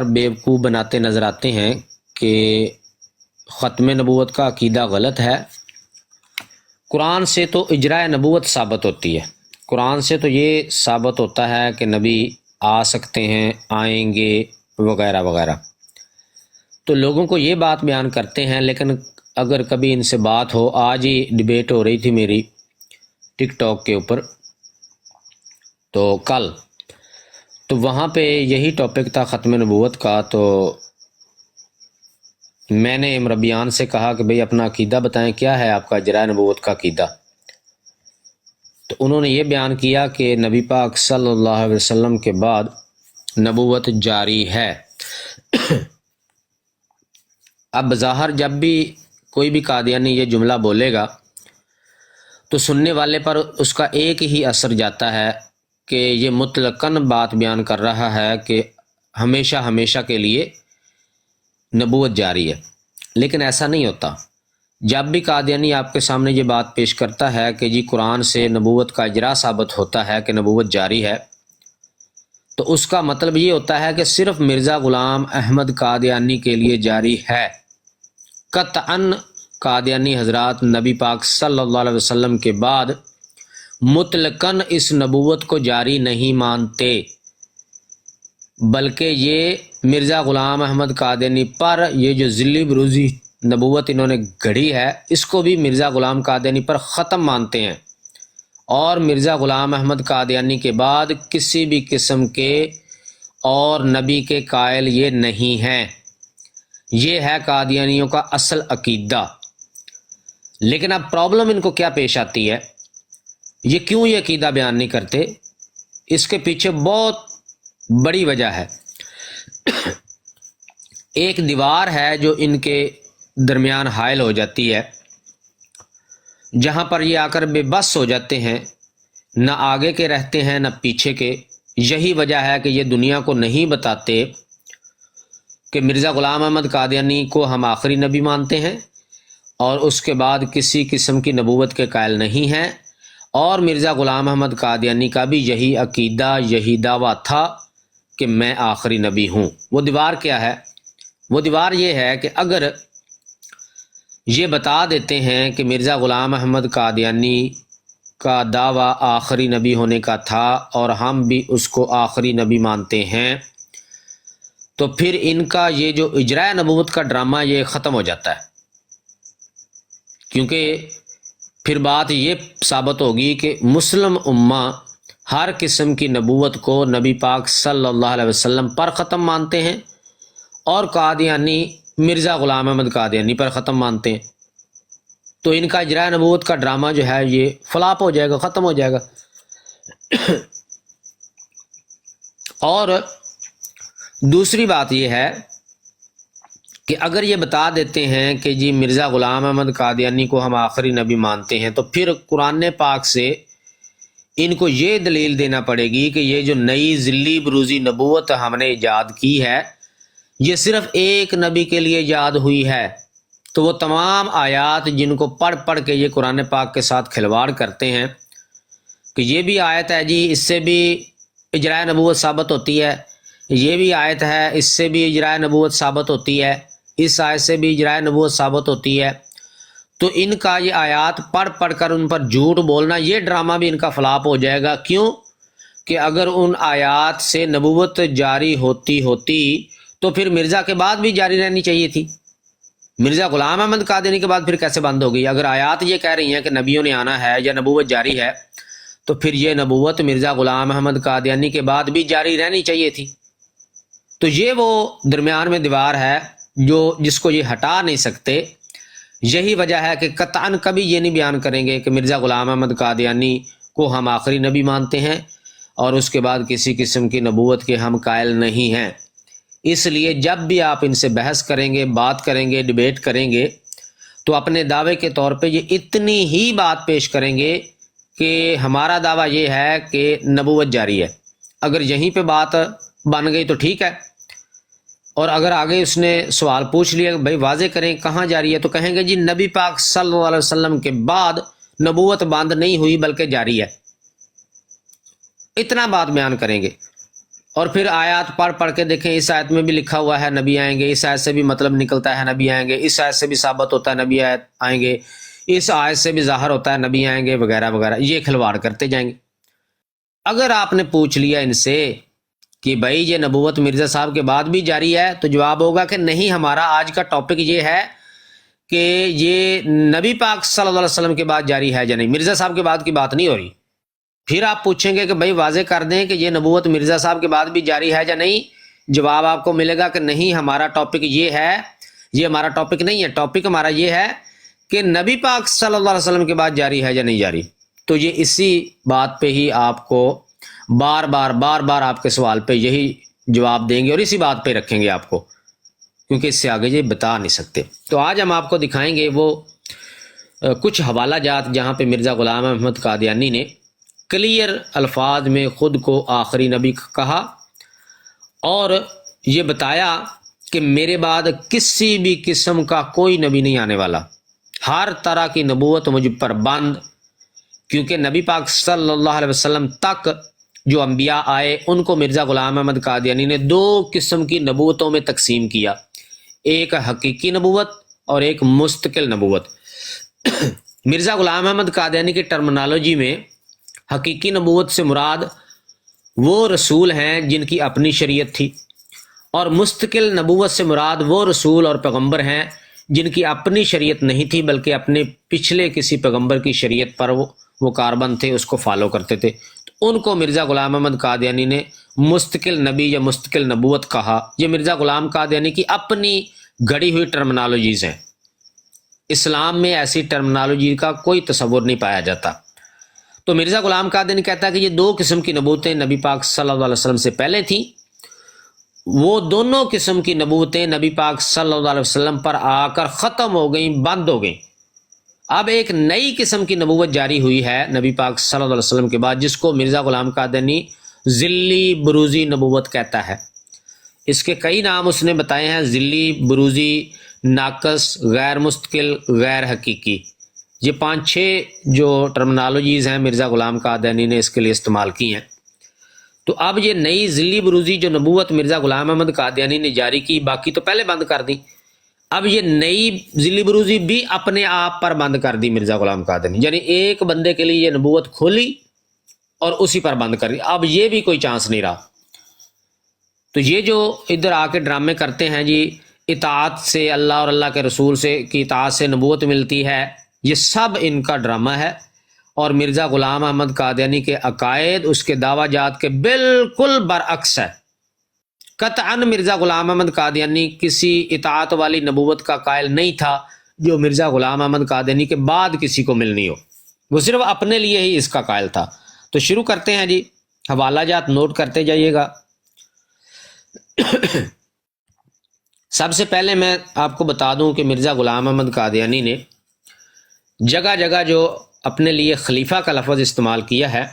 بیوقوف بناتے نظر آتے ہیں کہ ختم نبوت کا عقیدہ غلط ہے۔ قرآن سے تو اجراء نبوت ثابت ہوتی ہے، قرآن سے تو یہ ثابت ہوتا ہے کہ نبی آ سکتے ہیں، آئیں گے وغیرہ وغیرہ، تو لوگوں کو یہ بات بیان کرتے ہیں۔ لیکن اگر کبھی ان سے بات ہو، آج ہی ڈیبیٹ ہو رہی تھی میری ٹک ٹاک کے اوپر، تو کل تو وہاں پہ یہی ٹاپک تھا ختم نبوت کا، تو میں نے مربیان سے کہا کہ بھئی اپنا عقیدہ بتائیں، کیا ہے آپ کا اجراء نبوت کا عقیدہ؟ تو انہوں نے یہ بیان کیا کہ نبی پاک صلی اللہ علیہ وسلم کے بعد نبوت جاری ہے۔ اب بظاہر جب بھی کوئی بھی قادیانی یہ جملہ بولے گا تو سننے والے پر اس کا ایک ہی اثر جاتا ہے کہ یہ مطلقاً بات بیان کر رہا ہے کہ ہمیشہ ہمیشہ کے لیے نبوت جاری ہے، لیکن ایسا نہیں ہوتا۔ جب بھی قادیانی آپ کے سامنے یہ بات پیش کرتا ہے کہ جی قرآن سے نبوت کا اجرا ثابت ہوتا ہے کہ نبوت جاری ہے، تو اس کا مطلب یہ ہوتا ہے کہ صرف مرزا غلام احمد قادیانی کے لیے جاری ہے۔ قطعاً قادیانی حضرات نبی پاک صلی اللہ علیہ وسلم کے بعد مطلقاً اس نبوت کو جاری نہیں مانتے، بلکہ یہ مرزا غلام احمد قادیانی پر یہ جو ذلی بروزی نبوت انہوں نے گھڑی ہے، اس کو بھی مرزا غلام قادیانی پر ختم مانتے ہیں، اور مرزا غلام احمد قادیانی کے بعد کسی بھی قسم کے اور نبی کے قائل یہ نہیں ہیں۔ یہ ہے قادیانیوں کا اصل عقیدہ۔ لیکن اب پرابلم ان کو کیا پیش آتی ہے، یہ کیوں یہ عقیدہ بیان نہیں کرتے؟ اس کے پیچھے بہت بڑی وجہ ہے۔ ایک دیوار ہے جو ان کے درمیان حائل ہو جاتی ہے، جہاں پر یہ آ کر بے بس ہو جاتے ہیں، نہ آگے کے رہتے ہیں نہ پیچھے کے۔ یہی وجہ ہے کہ یہ دنیا کو نہیں بتاتے کہ مرزا غلام احمد قادیانی کو ہم آخری نبی مانتے ہیں اور اس کے بعد کسی قسم کی نبوت کے قائل نہیں ہیں، اور مرزا غلام احمد قادیانی کا بھی یہی عقیدہ، یہی دعویٰ تھا کہ میں آخری نبی ہوں۔ وہ دیوار کیا ہے؟ وہ دیوار یہ ہے کہ اگر یہ بتا دیتے ہیں کہ مرزا غلام احمد قادیانی کا دعویٰ آخری نبی ہونے کا تھا اور ہم بھی اس کو آخری نبی مانتے ہیں، تو پھر ان کا یہ جو اجراء نبوت کا ڈرامہ یہ ختم ہو جاتا ہے، کیونکہ پھر بات یہ ثابت ہوگی کہ مسلم امہ ہر قسم کی نبوت کو نبی پاک صلی اللہ علیہ وسلم پر ختم مانتے ہیں، اور قادیانی مرزا غلام احمد قادیانی پر ختم مانتے ہیں، تو ان کا اجراء نبوت کا ڈرامہ جو ہے یہ فلاپ ہو جائے گا، ختم ہو جائے گا۔ اور دوسری بات یہ ہے کہ اگر یہ بتا دیتے ہیں کہ جی مرزا غلام احمد قادیانی کو ہم آخری نبی مانتے ہیں، تو پھر قرآن پاک سے ان کو یہ دلیل دینا پڑے گی کہ یہ جو نئی ذلی بروزی نبوت ہم نے ایجاد کی ہے، یہ صرف ایک نبی کے لیے ایجاد ہوئی ہے۔ تو وہ تمام آیات جن کو پڑھ پڑھ کے یہ قرآن پاک کے ساتھ کھلواڑ کرتے ہیں کہ یہ بھی آیت ہے جی اس سے بھی اجراء نبوت ثابت ہوتی ہے، یہ بھی آیت ہے اس سے بھی اجراء نبوت ثابت ہوتی ہے، اس آیت سے بھی اجراء نبوت ثابت ہوتی ہے، تو ان کا یہ آیات پڑھ پڑھ کر ان پر جھوٹ بولنا، یہ ڈرامہ بھی ان کا فلاپ ہو جائے گا۔ کیوں کہ اگر ان آیات سے نبوت جاری ہوتی تو پھر مرزا کے بعد بھی جاری رہنی چاہیے تھی، مرزا غلام احمد قادیانی کے بعد پھر کیسے بند ہو گئی؟ اگر آیات یہ کہہ رہی ہیں کہ نبیوں نے آنا ہے یا نبوت جاری ہے، تو پھر یہ نبوت مرزا غلام احمد قادیانی کے بعد بھی جاری رہنی چاہیے تھی۔ تو یہ وہ درمیان میں دیوار ہے جس کو یہ ہٹا نہیں سکتے۔ یہی وجہ ہے کہ قطعاً کبھی یہ نہیں بیان کریں گے کہ مرزا غلام احمد قادیانی کو ہم آخری نبی مانتے ہیں اور اس کے بعد کسی قسم کی نبوت کے ہم قائل نہیں ہیں۔ اس لیے جب بھی آپ ان سے بحث کریں گے، بات کریں گے، ڈیبیٹ کریں گے، تو اپنے دعوے کے طور پہ یہ اتنی ہی بات پیش کریں گے کہ ہمارا دعویٰ یہ ہے کہ نبوت جاری ہے۔ اگر یہیں پہ بات بن گئی تو ٹھیک ہے، اور اگر آگے اس نے سوال پوچھ لیا بھائی واضح کریں کہاں جاری ہے، تو کہیں گے جی نبی پاک صلی اللہ علیہ وسلم کے بعد نبوت بند نہیں ہوئی بلکہ جاری ہے، اتنا بات بیان کریں گے۔ اور پھر آیات پڑھ کے دیکھیں، اس آیت میں بھی لکھا ہوا ہے نبی آئیں گے، اس آیت سے بھی مطلب نکلتا ہے نبی آئیں گے، اس آیت سے بھی ثابت ہوتا ہے نبی آئیں گے، اس آیت سے بھی ظاہر ہوتا ہے نبی آئیں گے، وغیرہ وغیرہ، یہ کھلواڑ کرتے جائیں گے۔ اگر آپ نے پوچھ لیا ان سے کہ بھائی یہ نبوت مرزا صاحب کے بعد بھی جاری ہے، تو جواب ہوگا کہ نہیں، ہمارا آج کا ٹاپک یہ ہے کہ یہ نبی پاک صلی اللہ علیہ وسلم کے بعد جاری ہے یا نہیں، مرزا صاحب کے بعد کی بات نہیں ہو رہی۔ پھر آپ پوچھیں گے کہ بھائی واضح کر دیں کہ یہ نبوت مرزا صاحب کے بعد بھی جاری ہے یا نہیں، جواب آپ کو ملے گا کہ نہیں، ہمارا ٹاپک یہ ہے، یہ ہمارا ٹاپک نہیں ہے، ٹاپک ہمارا یہ ہے کہ نبی پاک صلی اللہ علیہ وسلم کے بعد جاری ہے یا نہیں جاری۔ تو یہ اسی بات پہ ہی آپ کو بار بار آپ کے سوال پہ یہی جواب دیں گے اور اسی بات پہ رکھیں گے آپ کو، کیونکہ اس سے آگے یہ بتا نہیں سکتے۔ تو آج ہم آپ کو دکھائیں گے وہ کچھ حوالہ جات جہاں پہ مرزا غلام احمد قادیانی نے کلیئر الفاظ میں خود کو آخری نبی کہا اور یہ بتایا کہ میرے بعد کسی بھی قسم کا کوئی نبی نہیں آنے والا، ہر طرح کی نبوت مجھ پر بند، کیونکہ نبی پاک صلی اللہ علیہ وسلم تک جو انبیاء آئے ان کو مرزا غلام احمد قادیانی نے دو قسم کی نبوتوں میں تقسیم کیا، ایک حقیقی نبوت اور ایک مستقل نبوت۔ مرزا غلام احمد قادیانی کی ٹرمنالوجی میں حقیقی نبوت سے مراد وہ رسول ہیں جن کی اپنی شریعت تھی، اور مستقل نبوت سے مراد وہ رسول اور پیغمبر ہیں جن کی اپنی شریعت نہیں تھی بلکہ اپنے پچھلے کسی پیغمبر کی شریعت پر وہ کاربند تھے، اس کو فالو کرتے تھے، تو ان کو مرزا غلام احمد قادیانی نے مستقل نبی یا مستقل نبوت کہا۔ یہ مرزا غلام قادیانی کی اپنی گھڑی ہوئی ٹرمنالوجیز ہیں، اسلام میں ایسی ٹرمنالوجی کا کوئی تصور نہیں پایا جاتا۔ تو مرزا غلام قادیانی کہتا ہے کہ یہ دو قسم کی نبوتیں نبی پاک صلی اللہ علیہ وسلم سے پہلے تھیں، وہ دونوں قسم کی نبوتیں نبی پاک صلی اللہ علیہ وسلم پر آ کر ختم ہو گئیں، بند ہو گئیں۔ اب ایک نئی قسم کی نبوت جاری ہوئی ہے نبی پاک صلی اللہ علیہ وسلم کے بعد، جس کو مرزا غلام قادیانی ذلی بروزی نبوت کہتا ہے۔ اس کے کئی نام اس نے بتائے ہیں، ذلی، بروزی، ناقص، غیر مستقل، غیر حقیقی۔ یہ 5-6 جو ٹرمنالوجیز ہیں مرزا غلام قادیانی نے اس کے لیے استعمال کی ہیں۔ تو اب یہ نئی ذلی بروزی جو نبوت مرزا غلام احمد قادیانی نے جاری کی، باقی تو پہلے بند کر دی، اب یہ نئی ذلی بروزی بھی اپنے آپ پر بند کر دی مرزا غلام قادیانی، یعنی ایک بندے کے لیے یہ نبوت کھولی اور اسی پر بند کر دی، اب یہ بھی کوئی چانس نہیں رہا۔ تو یہ جو ادھر آ کے ڈرامے کرتے ہیں جی، اطاعت سے، اللہ اور اللہ کے رسول سے کی اطاعت سے نبوت ملتی ہے، یہ سب ان کا ڈرامہ ہے، اور مرزا غلام احمد قادیانی کے عقائد اس کے دعویٰ جات کے بالکل برعکس ہے۔ قطعاً مرزا غلام احمد قادیانی کسی اطاعت والی نبوت کا قائل نہیں تھا جو مرزا غلام احمد قادیانی کے بعد کسی کو ملنی ہو، وہ صرف اپنے لیے ہی اس کا قائل تھا۔ تو شروع کرتے ہیں جی، حوالہ جات نوٹ کرتے جائیے گا۔ سب سے پہلے میں آپ کو بتا دوں کہ مرزا غلام احمد قادیانی نے جگہ جگہ جو اپنے لیے خلیفہ کا لفظ استعمال کیا ہے،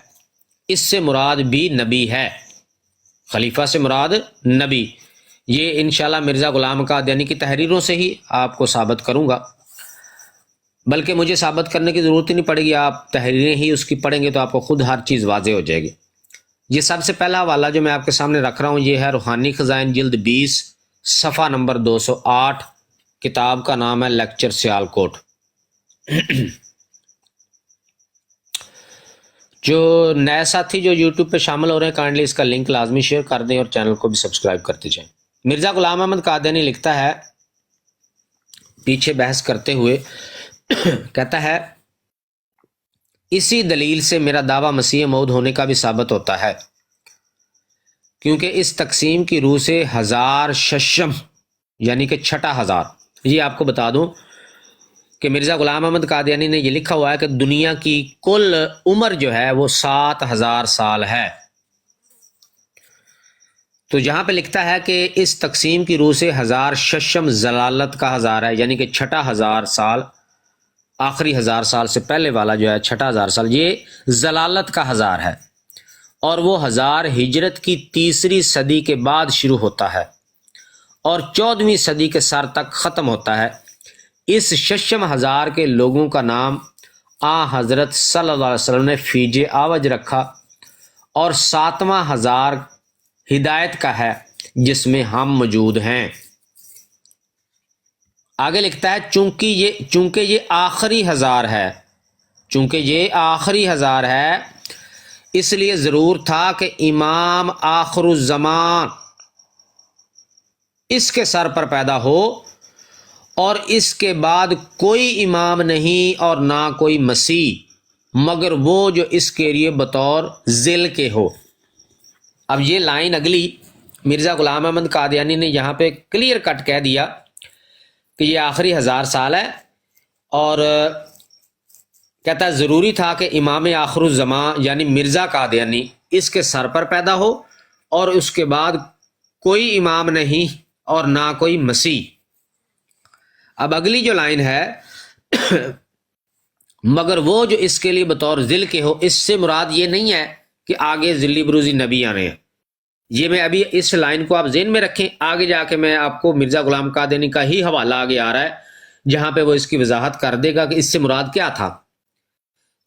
اس سے مراد بھی نبی ہے، خلیفہ سے مراد نبی، یہ انشاءاللہ مرزا غلام قادیانی کی تحریروں سے ہی آپ کو ثابت کروں گا، بلکہ مجھے ثابت کرنے کی ضرورت ہی نہیں پڑے گی، آپ تحریریں ہی اس کی پڑھیں گے تو آپ کو خود ہر چیز واضح ہو جائے گی۔ یہ سب سے پہلا حوالہ جو میں آپ کے سامنے رکھ رہا ہوں، یہ ہے روحانی خزائن جلد 20 صفحہ نمبر 208، کتاب کا نام ہے لیکچر سیالکوٹ۔ جو نئے ساتھی جو یوٹیوب پہ شامل ہو رہے ہیں، کائنڈلی اس کا لنک لازمی شیئر کر دیں اور چینل کو بھی سبسکرائب کرتے جائیں۔ مرزا غلام احمد قادیانی لکھتا ہے، پیچھے بحث کرتے ہوئے کہتا ہے، اسی دلیل سے میرا دعویٰ مسیح موعود ہونے کا بھی ثابت ہوتا ہے، کیونکہ اس تقسیم کی روح سے 1000 ششم یعنی کہ چھٹا 1000، یہ آپ کو بتا دوں کہ مرزا غلام احمد قادیانی نے یہ لکھا ہوا ہے کہ دنیا کی کل عمر جو ہے وہ 7000 سال ہے۔ تو جہاں پہ لکھتا ہے کہ اس تقسیم کی روح سے 1000 ششم ضلالت کا 1000 ہے، یعنی کہ چھٹا 1000 سال، آخری 1000 سال سے پہلے والا جو ہے چھٹا 1000 سال، یہ ضلالت کا 1000 ہے، اور وہ 1000 ہجرت کی 3ری صدی کے بعد شروع ہوتا ہے اور 14ویں صدی کے سر تک ختم ہوتا ہے۔ اس ششم 1000 کے لوگوں کا نام حضرت صلی اللہ علیہ وسلم نے فیج آوج رکھا، اور 7واں 1000 ہدایت کا ہے جس میں ہم موجود ہیں۔ آگے لکھتا ہے چونکہ یہ آخری ہزار ہے، چونکہ یہ آخری ہزار ہے، اس لیے ضرور تھا کہ امام آخر الزمان اس کے سر پر پیدا ہو، اور اس کے بعد کوئی امام نہیں اور نہ کوئی مسیح مگر وہ جو اس کے لیے بطور ذل کے ہو۔ اب یہ لائن اگلی مرزا غلام احمد قادیانی نے یہاں پہ کلیئر کٹ کہہ دیا کہ یہ آخری 1000 سال ہے، اور کہتا ہے ضروری تھا کہ امام آخر الزمان یعنی مرزا قادیانی اس کے سر پر پیدا ہو، اور اس کے بعد کوئی امام نہیں اور نہ کوئی مسیح۔ اب اگلی جو لائن ہے مگر وہ جو اس کے لیے بطور ذل کے ہو، اس سے مراد یہ نہیں ہے کہ آگے ذلی بروزی نبی آنے ہیں۔ یہ میں ابھی اس لائن کو آپ ذہن میں رکھیں، آگے جا کے میں آپ کو مرزا غلام قادیانی کا ہی حوالہ آگے آ رہا ہے جہاں پہ وہ اس کی وضاحت کر دے گا کہ اس سے مراد کیا تھا۔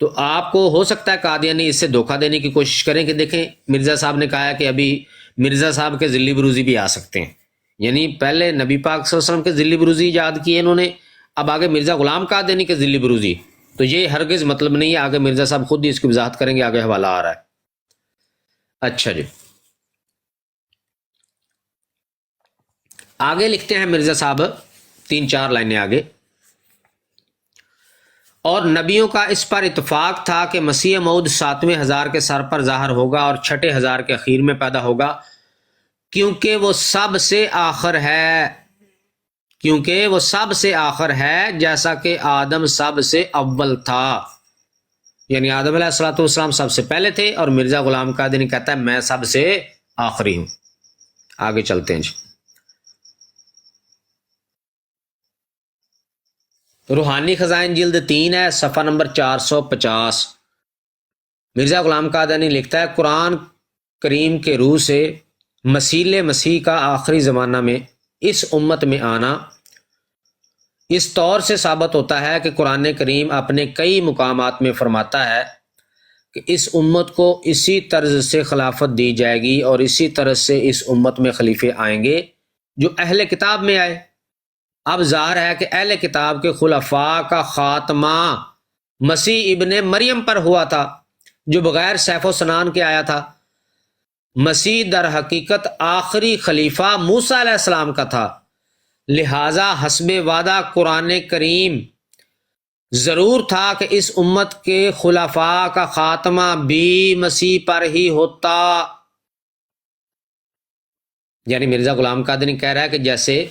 تو آپ کو ہو سکتا ہے قادیانی اس سے دھوکہ دینے کی کوشش کریں کہ دیکھیں مرزا صاحب نے کہا ہے کہ ابھی مرزا صاحب کے ذلی بروزی بھی آ سکتے ہیں، یعنی پہلے نبی پاک صلی اللہ علیہ وسلم کے ذلی بروزی ایجاد کیے انہوں نے، اب آگے مرزا غلام قادیانی کے ذلی بروزی، تو یہ ہرگز مطلب نہیں ہے، آگے مرزا صاحب خود ہی اس کی وضاحت کریں گے، آگے حوالہ آ رہا ہے۔ اچھا جی، آگے لکھتے ہیں مرزا صاحب 3-4 لائنیں آگے، اور نبیوں کا اس پر اتفاق تھا کہ مسیح موعود 7ویں ہزار کے سر پر ظاہر ہوگا اور 6 ہزار کے اخیر میں پیدا ہوگا، کیونکہ وہ سب سے آخر ہے، کیونکہ وہ سب سے آخر ہے جیسا کہ آدم سب سے اول تھا، یعنی آدم علیہ الصلوۃ والسلام سب سے پہلے تھے، اور مرزا غلام قادیانی کہتا ہے میں سب سے آخری ہوں۔ آگے چلتے ہیں جی، روحانی خزائن جلد 3 ہے، صفحہ نمبر 450۔ مرزا غلام قادیانی لکھتا ہے قرآن کریم کے روح سے مسیل مسیح کا آخری زمانہ میں اس امت میں آنا اس طور سے ثابت ہوتا ہے کہ قرآن کریم اپنے کئی مقامات میں فرماتا ہے کہ اس امت کو اسی طرز سے خلافت دی جائے گی اور اسی طرز سے اس امت میں خلیفے آئیں گے جو اہل کتاب میں آئے۔ اب ظاہر ہے کہ اہل کتاب کے خلفاء کا خاتمہ مسیح ابن مریم پر ہوا تھا جو بغیر سیف و سنان کے آیا تھا۔ مسیح در حقیقت آخری خلیفہ موسیٰ علیہ السلام کا تھا، لہٰذا حسب وعدہ قرآن کریم ضرور تھا کہ اس امت کے خلفاء کا خاتمہ بھی مسیح پر ہی ہوتا۔ یعنی مرزا غلام قادیانی کہہ رہا ہے کہ جیسے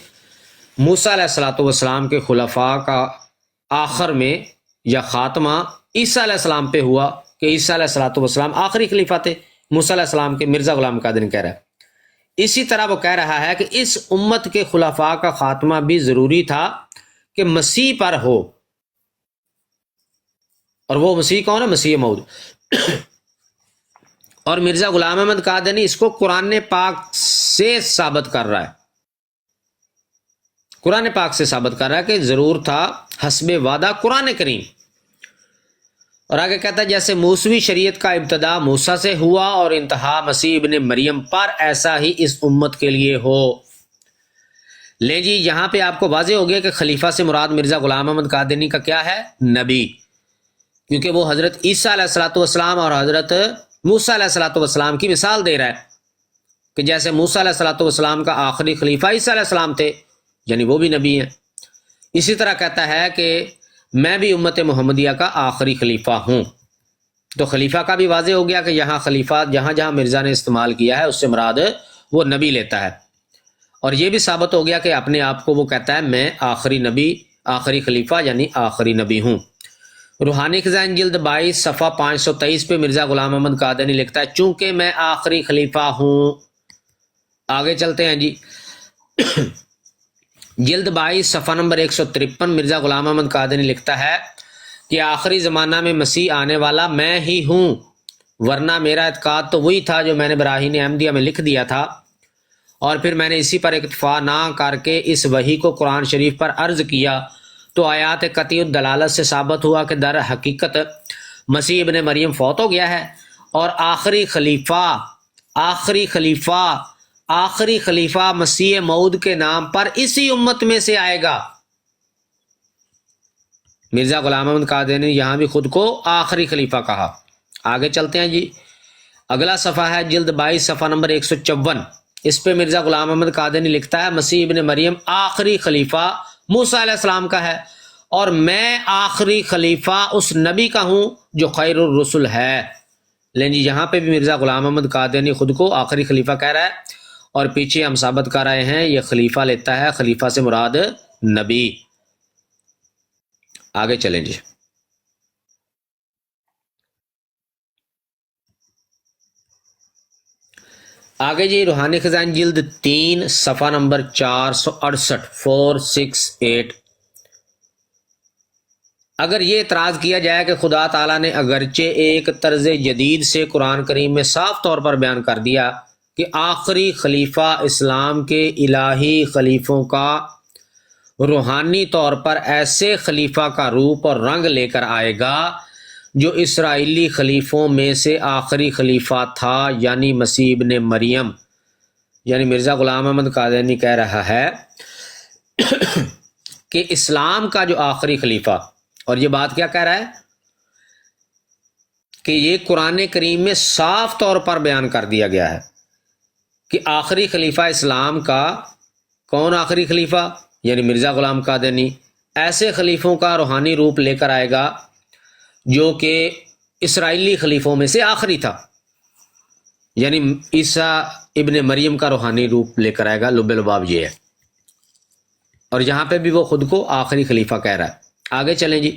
موسیٰ علیہ السلام کے خلفاء کا آخر میں یا خاتمہ عیسیٰ علیہ السلام پہ ہوا کہ عیسیٰ علیہ السلام آخری خلیفہ تھے موسیٰ علیہ السلام کے، مرزا غلام قادیانی کہہ رہا ہے اسی طرح وہ کہہ رہا ہے کہ اس امت کے خلفاء کا خاتمہ بھی ضروری تھا کہ مسیح پر ہو، اور وہ مسیح کون ہے؟ مسیح موعود۔ اور مرزا غلام احمد قادیانی اس کو قرآن پاک سے ثابت کر رہا ہے، قرآن پاک سے ثابت کر رہا ہے کہ ضرور تھا حسب وعدہ قرآن کریم۔ اور آگے کہتا ہے جیسے موسوی شریعت کا ابتدا موسیٰ سے ہوا اور انتہا مسیح ابن مریم پر، ایسا ہی اس امت کے لیے ہو۔ لے جی، یہاں پہ آپ کو واضح ہو گیا کہ خلیفہ سے مراد مرزا غلام احمد قادیانی کا کیا ہے؟ نبی، کیونکہ وہ حضرت عیسیٰ علیہ السلام اور حضرت موسیٰ علیہ السلام کی مثال دے رہا ہے کہ جیسے موسیٰ علیہ السلام کا آخری خلیفہ عیسیٰ علیہ السلام تھے، یعنی وہ بھی نبی ہیں۔ اسی طرح کہتا ہے کہ میں بھی امت محمدیہ کا آخری خلیفہ ہوں۔ تو خلیفہ کا بھی واضح ہو گیا کہ یہاں خلیفہ جہاں جہاں مرزا نے استعمال کیا ہے اس سے مراد وہ نبی لیتا ہے، اور یہ بھی ثابت ہو گیا کہ اپنے آپ کو وہ کہتا ہے میں آخری نبی، آخری خلیفہ یعنی آخری نبی ہوں۔ روحانی خزائن جلد 22 صفحہ 523 پہ مرزا غلام احمد قادیانی لکھتا ہے چونکہ میں آخری خلیفہ ہوں۔ آگے چلتے ہیں جی، جلد 22 صفحہ نمبر 153 مرزا غلام احمد قادیانی لکھتا ہے کہ آخری زمانہ میں مسیح آنے والا میں ہی ہوں، ورنہ میرا اعتقاد تو وہی تھا جو میں نے براہین احمدیہ میں لکھ دیا تھا، اور پھر میں نے اسی پر اکتفا نہ کر کے اس وحی کو قرآن شریف پر عرض کیا تو آیات قطعی الدلالت سے ثابت ہوا کہ در حقیقت مسیح ابن مریم فوت ہو گیا ہے اور آخری خلیفہ آخری خلیفہ مسیح موعود کے نام پر اسی امت میں سے آئے گا۔ مرزا غلام احمد قادیانی نے یہاں بھی خود کو آخری خلیفہ کہا۔ آگے چلتے ہیں جی، اگلا صفحہ ہے جلد 22 صفحہ نمبر 154۔ اس پہ مرزا غلام احمد قادیانی لکھتا ہے مسیح ابن مریم آخری خلیفہ موسیٰ علیہ السلام کا ہے، اور میں آخری خلیفہ اس نبی کا ہوں جو خیر الرسل ہے۔ لیکن یہاں پہ بھی مرزا غلام احمد قادیانی خود کو آخری خلیفہ کہہ رہا ہے، اور پیچھے ہم ثابت کر رہے ہیں یہ خلیفہ لیتا ہے، خلیفہ سے مراد نبی۔ آگے چلیں جی، آگے جی روحانی خزائن جلد 3 صفحہ نمبر 468 468۔ اگر یہ اعتراض کیا جائے کہ خدا تعالیٰ نے اگرچہ ایک طرز جدید سے قرآن کریم میں صاف طور پر بیان کر دیا کہ آخری خلیفہ اسلام کے الہی خلیفوں کا روحانی طور پر ایسے خلیفہ کا روپ اور رنگ لے کر آئے گا جو اسرائیلی خلیفوں میں سے آخری خلیفہ تھا، یعنی مسیح ابن مریم، یعنی مرزا غلام احمد قادیانی کہہ رہا ہے کہ اسلام کا جو آخری خلیفہ، اور یہ بات کیا کہہ رہا ہے کہ یہ قرآن کریم میں صاف طور پر بیان کر دیا گیا ہے کہ آخری خلیفہ اسلام کا کون آخری خلیفہ، یعنی مرزا غلام قادیانی ایسے خلیفوں کا روحانی روپ لے کر آئے گا جو کہ اسرائیلی خلیفوں میں سے آخری تھا، یعنی عیسیٰ ابن مریم کا روحانی روپ لے کر آئے گا۔ لب لباب یہ ہے، اور یہاں پہ بھی وہ خود کو آخری خلیفہ کہہ رہا ہے۔ آگے چلیں جی،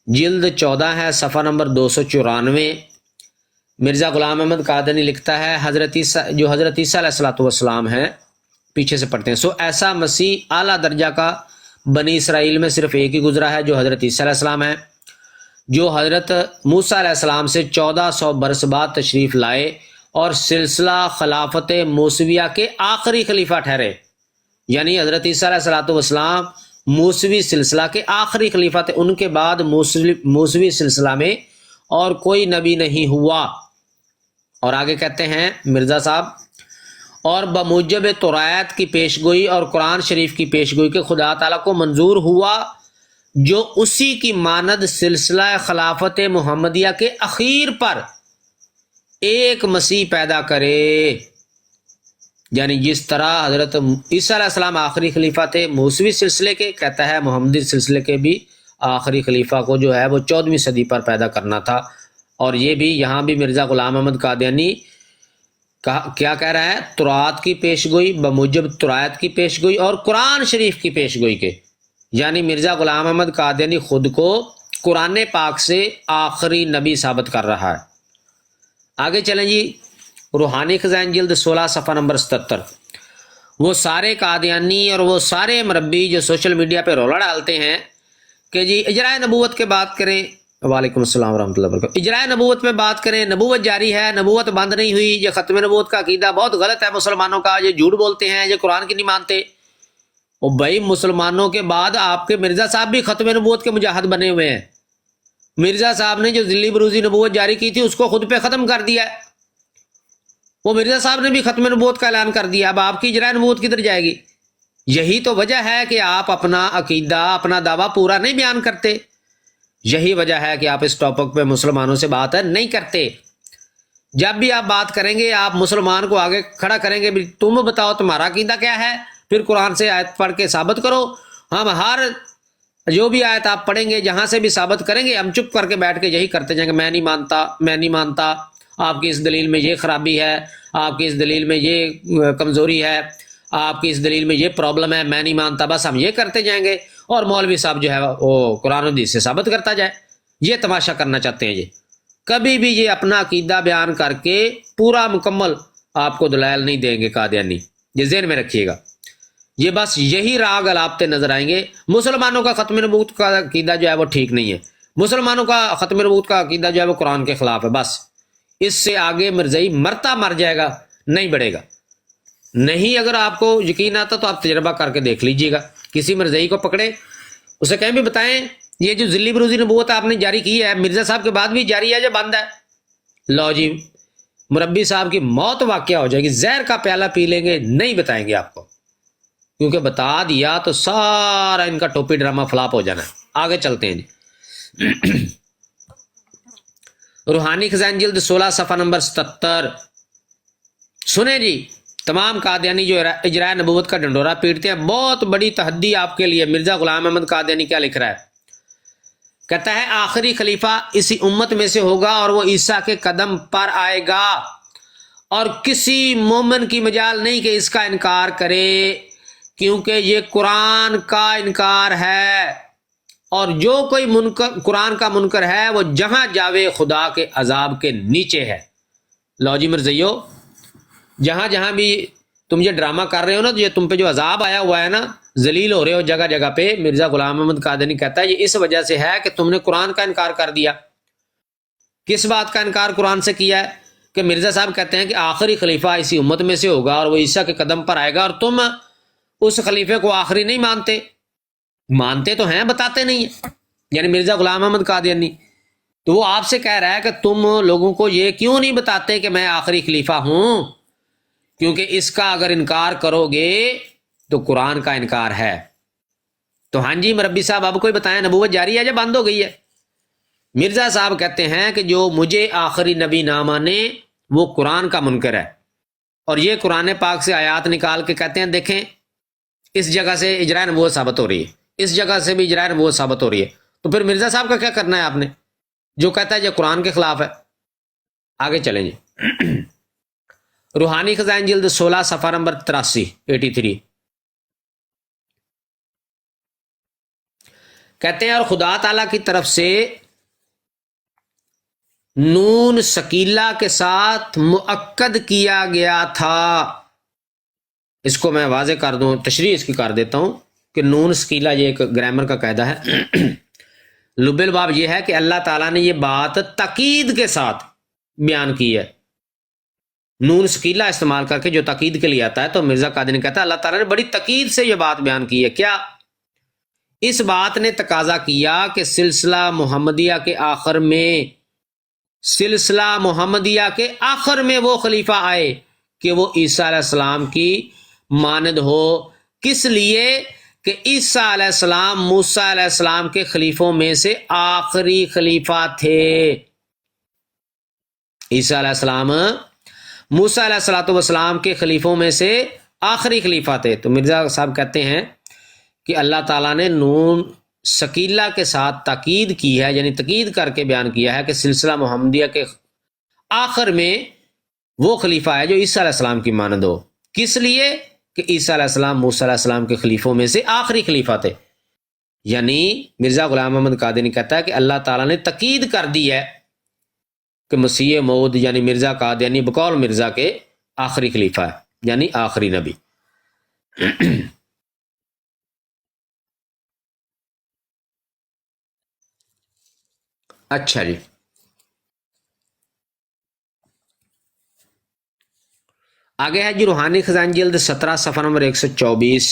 جلد 14 ہے صفحہ نمبر 294۔ مرزا غلام احمد قادیانی لکھتا ہے حضرت عیسیٰ علیہ السلام ہیں، پیچھے سے پڑھتے ہیں، سو ایسا مسیح اعلیٰ درجہ کا بنی اسرائیل میں صرف ایک ہی گزرا ہے جو حضرت عیسیٰ علیہ السلام ہے، جو حضرت موسیٰ علیہ السلام سے 1400 برس بعد تشریف لائے اور سلسلہ خلافت موسویہ کے آخری خلیفہ ٹھہرے، یعنی حضرت عیسیٰ علیہ السلام موسوی سلسلہ کے آخری خلیفہ تھے، ان کے بعد موسوی سلسلہ میں اور کوئی نبی نہیں ہوا۔ اور آگے کہتے ہیں مرزا صاحب، اور بموجب تورات کی پیشگوئی اور قرآن شریف کی پیشگوئی کے خدا تعالیٰ کو منظور ہوا جو اسی کی مانند سلسلہ خلافت محمدیہ کے اخیر پر ایک مسیح پیدا کرے، یعنی جس طرح حضرت عیسیٰ علیہ السلام آخری خلیفہ تھے موسوی سلسلے کے، کہتا ہے محمدی سلسلے کے بھی آخری خلیفہ کو جو ہے وہ 14ویں صدی پر پیدا کرنا تھا۔ اور یہ بھی یہاں بھی مرزا غلام احمد قادیانی کیا کہہ رہا ہے، تورات کی پیشگوئی، بموجب تورات کی پیشگوئی اور قرآن شریف کی پیشگوئی کے، یعنی مرزا غلام احمد قادیانی خود کو قرآن پاک سے آخری نبی ثابت کر رہا ہے۔ آگے چلیں جی، روحانی خزائن جلد 16 صفحہ نمبر 77۔ وہ سارے قادیانی اور وہ سارے مربی جو سوشل میڈیا پہ رولا ڈالتے ہیں کہ جی اجرائے نبوت کے بات کریں، وعلیکم السلام ورحمۃ اللہ وبرکاتہ، اجرائے نبوت میں بات کریں، نبوت جاری ہے، نبوت بند نہیں ہوئی، یہ ختم نبوت کا عقیدہ بہت غلط ہے مسلمانوں کا، یہ جھوٹ بولتے ہیں، یہ قرآن کی نہیں مانتے۔ اور بھائی مسلمانوں کے بعد آپ کے مرزا صاحب بھی ختم نبوت کے مجاہد بنے ہوئے ہیں۔ مرزا صاحب نے جو ذلی بروزی نبوت جاری کی تھی اس کو خود پہ ختم کر دیا ہے، وہ مرزا صاحب نے بھی ختم نبوت کا اعلان کر دیا، اب آپ کی اجرائے نبوت کدھر جائے گی؟ یہی تو وجہ ہے کہ آپ اپنا عقیدہ، اپنا دعویٰ پورا نہیں بیان کرتے، یہی وجہ ہے کہ آپ اس ٹاپک پہ مسلمانوں سے بات نہیں کرتے۔ جب بھی آپ بات کریں گے آپ مسلمان کو آگے کھڑا کریں گے، بھی تم بتاؤ تمہارا عقیدہ کیا ہے، پھر قرآن سے آیت پڑھ کے ثابت کرو۔ ہم ہر جو بھی آیت آپ پڑھیں گے جہاں سے بھی ثابت کریں گے، ہم چپ کر کے بیٹھ کے یہی کرتے جائیں گے، میں نہیں مانتا، میں نہیں مانتا، آپ کی اس دلیل میں یہ خرابی ہے، آپ کی اس دلیل میں یہ کمزوری ہے، آپ کی اس دلیل میں یہ پرابلم ہے، میں نہیں مانتا، بس ہم یہ کرتے جائیں گے، اور مولوی صاحب جو ہے وہ قرآن و حدیث سے ثابت کرتا جائے۔ یہ تماشا کرنا چاہتے ہیں، یہ کبھی بھی یہ اپنا عقیدہ بیان کر کے پورا مکمل آپ کو دلائل نہیں دیں گے قادیانی، یہ ذہن میں رکھیے گا۔ یہ بس یہی راگ الاپتے نظر آئیں گے۔ مسلمانوں کا ختم نبوت کا عقیدہ جو ہے وہ ٹھیک نہیں ہے، مسلمانوں کا ختم نبوت کا عقیدہ جو ہے وہ قرآن کے خلاف ہے، بس اس سے آگے مرزائی مرتا مر جائے گا، نہیں بڑھے گا۔ نہیں اگر آپ کو یقین آتا تو آپ تجربہ کر کے دیکھ لیجئے گا، کسی مرزائی کو پکڑے، اسے کہیں بھی بتائیں یہ جو ذلی بروزی نبوت آپ نے جاری کی ہے مرزا صاحب کے بعد بھی جاری ہے یا بند ہے؟ لو جی مربی صاحب کی موت واقعہ ہو جائے گی، زہر کا پیالہ پی لیں گے، نہیں بتائیں گے آپ کو، کیونکہ بتا دیا تو سارا ان کا ٹوپی ڈرامہ فلاپ ہو جانا ہے۔ آگے چلتے ہیں جی۔ روحانی خزائن جلد 16 صفحہ نمبر 77۔ سنیں جی، تمام قادیانی جو اجرائے نبوت کا ڈنڈورا پیٹتے ہیں، بہت بڑی تحدی آپ کے لیے۔ مرزا غلام احمد قادیانی کیا لکھ رہا ہے؟ کہتا ہے آخری خلیفہ اسی امت میں سے ہوگا اور وہ عیسیٰ کے قدم پر آئے گا، اور کسی مومن کی مجال نہیں کہ اس کا انکار کرے، کیونکہ یہ قرآن کا انکار ہے، اور جو کوئی قرآن کا منکر ہے وہ جہاں جاوے خدا کے عذاب کے نیچے ہے۔ لو جی مرزیو، جہاں جہاں بھی تم یہ ڈرامہ کر رہے ہو نا، تو یہ تم پہ جو عذاب آیا ہوا ہے نا، ذلیل ہو رہے ہو جگہ جگہ پہ، مرزا غلام احمد قادیانی کہتا ہے یہ اس وجہ سے ہے کہ تم نے قرآن کا انکار کر دیا۔ کس بات کا انکار قرآن سے کیا ہے؟ کہ مرزا صاحب کہتے ہیں کہ آخری خلیفہ اسی امت میں سے ہوگا اور وہ عیسیٰ کے قدم پر آئے گا، اور تم اس خلیفے کو آخری نہیں مانتے۔ مانتے تو ہیں، بتاتے نہیں ہیں، یعنی مرزا غلام احمد قادیانی۔ تو وہ آپ سے کہہ رہا ہے کہ تم لوگوں کو یہ کیوں نہیں بتاتے کہ میں آخری خلیفہ ہوں، کیونکہ اس کا اگر انکار کرو گے تو قرآن کا انکار ہے۔ تو ہاں جی مربی صاحب، اب کوئی بتائیں نبوت جاری ہے یا بند ہو گئی ہے؟ مرزا صاحب کہتے ہیں کہ جو مجھے آخری نبی نہ مانے وہ قرآن کا منکر ہے، اور یہ قرآن پاک سے آیات نکال کے کہتے ہیں دیکھیں اس جگہ سے اجرائے نبوت ثابت ہو رہی ہے، اس جگہ سے بھی اجرائے نبوت ثابت ہو رہی ہے۔ تو پھر مرزا صاحب کا کیا کرنا ہے آپ نے، جو کہتا ہے یہ قرآن کے خلاف ہے؟ آگے چلیں جی۔ روحانی خزائن جلد 16 صفحہ نمبر 83 کہتے ہیں اور خدا تعالی کی طرف سے نون سکیلہ کے ساتھ مؤکد کیا گیا تھا۔ اس کو میں واضح کر دوں، تشریح اس کی کر دیتا ہوں کہ نون سکیلہ یہ ایک گرامر کا قاعدہ ہے۔ لب الباب یہ ہے کہ اللہ تعالیٰ نے یہ بات تاکید کے ساتھ بیان کی ہے۔ نون سکیلہ استعمال کر کے جو تاکید کے لیے آتا ہے، تو مرزا قادیانی کہتا ہے اللہ تعالیٰ نے بڑی تاکید سے یہ بات بیان کی ہے۔ کیا؟ اس بات نے تقاضا کیا کہ سلسلہ محمدیہ کے آخر میں وہ خلیفہ آئے کہ وہ عیسیٰ علیہ السلام کی مانند ہو۔ کس لیے؟ کہ عیسیٰ علیہ السلام موسیٰ علیہ السلام کے خلیفوں میں سے آخری خلیفہ تھے۔ عیسیٰ علیہ السلام موسیٰ علیہ السلام کے خلیفوں میں سے آخری خلیفہ تھے۔ تو مرزا صاحب کہتے ہیں کہ اللہ تعالیٰ نے نون سکیلہ کے ساتھ تاکید کی ہے، یعنی تاکید کر کے بیان کیا ہے کہ سلسلہ محمدیہ کے آخر میں وہ خلیفہ ہے جو عیسیٰ علیہ السلام کی مانند ہو۔ کس لیے؟ کہ عیسیٰ علیہ السلام موسیٰ علیہ السلام کے خلیفوں میں سے آخری خلیفہ تھے۔ یعنی مرزا غلام احمد قادیانی کہتا ہے کہ اللہ تعالیٰ نے تاکید کر دی ہے کہ مسیح موعود یعنی مرزا قادیانی بقول مرزا کے آخری خلیفہ ہے، یعنی آخری نبی۔ اچھا جی، آگے ہے جی روحانی خزائن جلد 17 صفحہ نمبر 124۔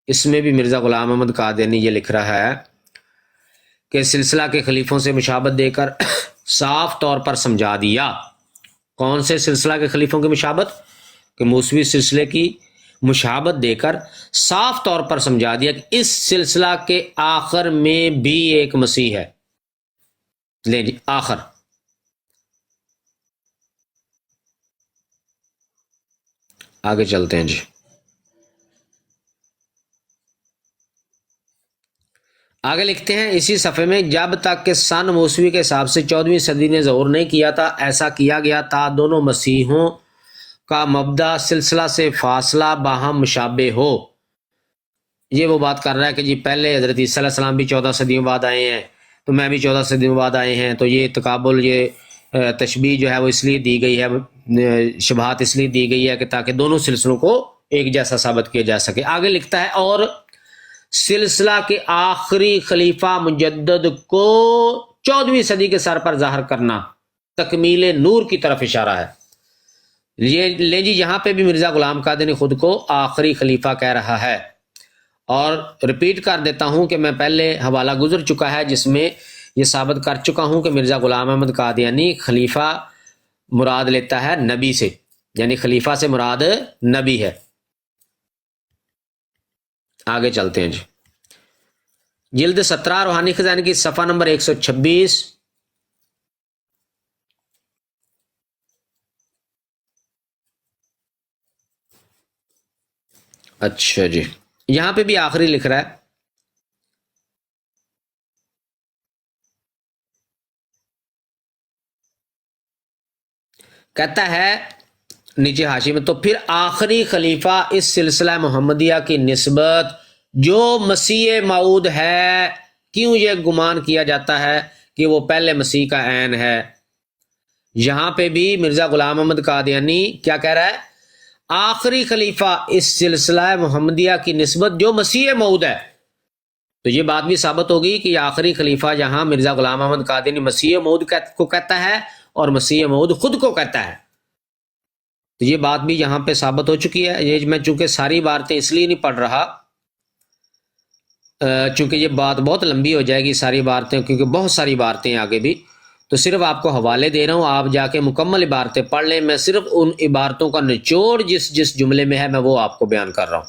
اس میں بھی مرزا غلام احمد قادیانی یہ لکھ رہا ہے کہ سلسلہ کے خلیفوں سے مشابہت دے کر صاف طور پر سمجھا دیا۔ کون سے سلسلہ کے خلیفوں کی مشابہت؟ کہ موسوی سلسلے کی مشابہت دے کر صاف طور پر سمجھا دیا کہ اس سلسلہ کے آخر میں بھی ایک مسیح ہے۔ لیں جی آخر، آگے چلتے ہیں جی۔ آگے لکھتے ہیں اسی صفحے میں، جب تک کہ سن موسوی کے حساب سے 14ویں صدی نے ظہور نہیں کیا تھا، ایسا کیا گیا تھا دونوں مسیحوں کا مبدا سلسلہ سے فاصلہ باہم مشابہ ہو۔ یہ وہ بات کر رہا ہے کہ جی پہلے حضرت عیسیٰ علیہ السلام بھی 14 صدیوں بعد آئے ہیں، تو میں بھی 14 صدیوں بعد آئے ہیں، تو یہ تقابل، یہ تشبیہ جو ہے وہ اس لیے دی گئی ہے، شبہات اس لیے دی گئی ہے کہ تاکہ دونوں سلسلوں کو ایک جیسا ثابت کیا جا سکے۔ آگے لکھتا ہے اور سلسلہ کے آخری خلیفہ مجدد کو 14ویں صدی کے سر پر ظاہر کرنا تکمیل نور کی طرف اشارہ ہے۔ یہ لیں جی، یہاں پہ بھی مرزا غلام قادیانی خود کو آخری خلیفہ کہہ رہا ہے، اور ریپیٹ کر دیتا ہوں کہ میں پہلے حوالہ گزر چکا ہے جس میں یہ ثابت کر چکا ہوں کہ مرزا غلام احمد قادیانی خلیفہ مراد لیتا ہے نبی سے، یعنی خلیفہ سے مراد نبی ہے۔ آگے چلتے ہیں جی، جلد 17 روحانی خزانے کی صفحہ نمبر 126۔ اچھا جی، یہاں پہ بھی آخری لکھ رہا ہے، کہتا ہے نیچے حاشی میں، تو پھر آخری خلیفہ اس سلسلہ محمدیہ کی نسبت جو مسیح موعود ہے، کیوں یہ گمان کیا جاتا ہے کہ وہ پہلے مسیح کا عین ہے؟ یہاں پہ بھی مرزا غلام احمد قادیانی کیا کہہ رہا ہے؟ آخری خلیفہ اس سلسلہ محمدیہ کی نسبت جو مسیح موعود ہے۔ تو یہ بات بھی ثابت ہوگی کہ آخری خلیفہ جہاں مرزا غلام احمد قادیانی مسیح موعود کو کہتا ہے اور مسیح موعود خود کو کہتا ہے، تو یہ بات بھی یہاں پہ ثابت ہو چکی ہے۔ یہ میں چونکہ ساری باتیں اس لیے نہیں پڑھ رہا چونکہ یہ بات بہت لمبی ہو جائے گی ساری باتیں، کیونکہ بہت ساری باتیں آگے بھی، تو صرف آپ کو حوالے دے رہا ہوں، آپ جا کے مکمل عبارتیں پڑھ لیں۔ میں صرف ان عبارتوں کا نچوڑ جس جملے میں ہے میں وہ آپ کو بیان کر رہا ہوں،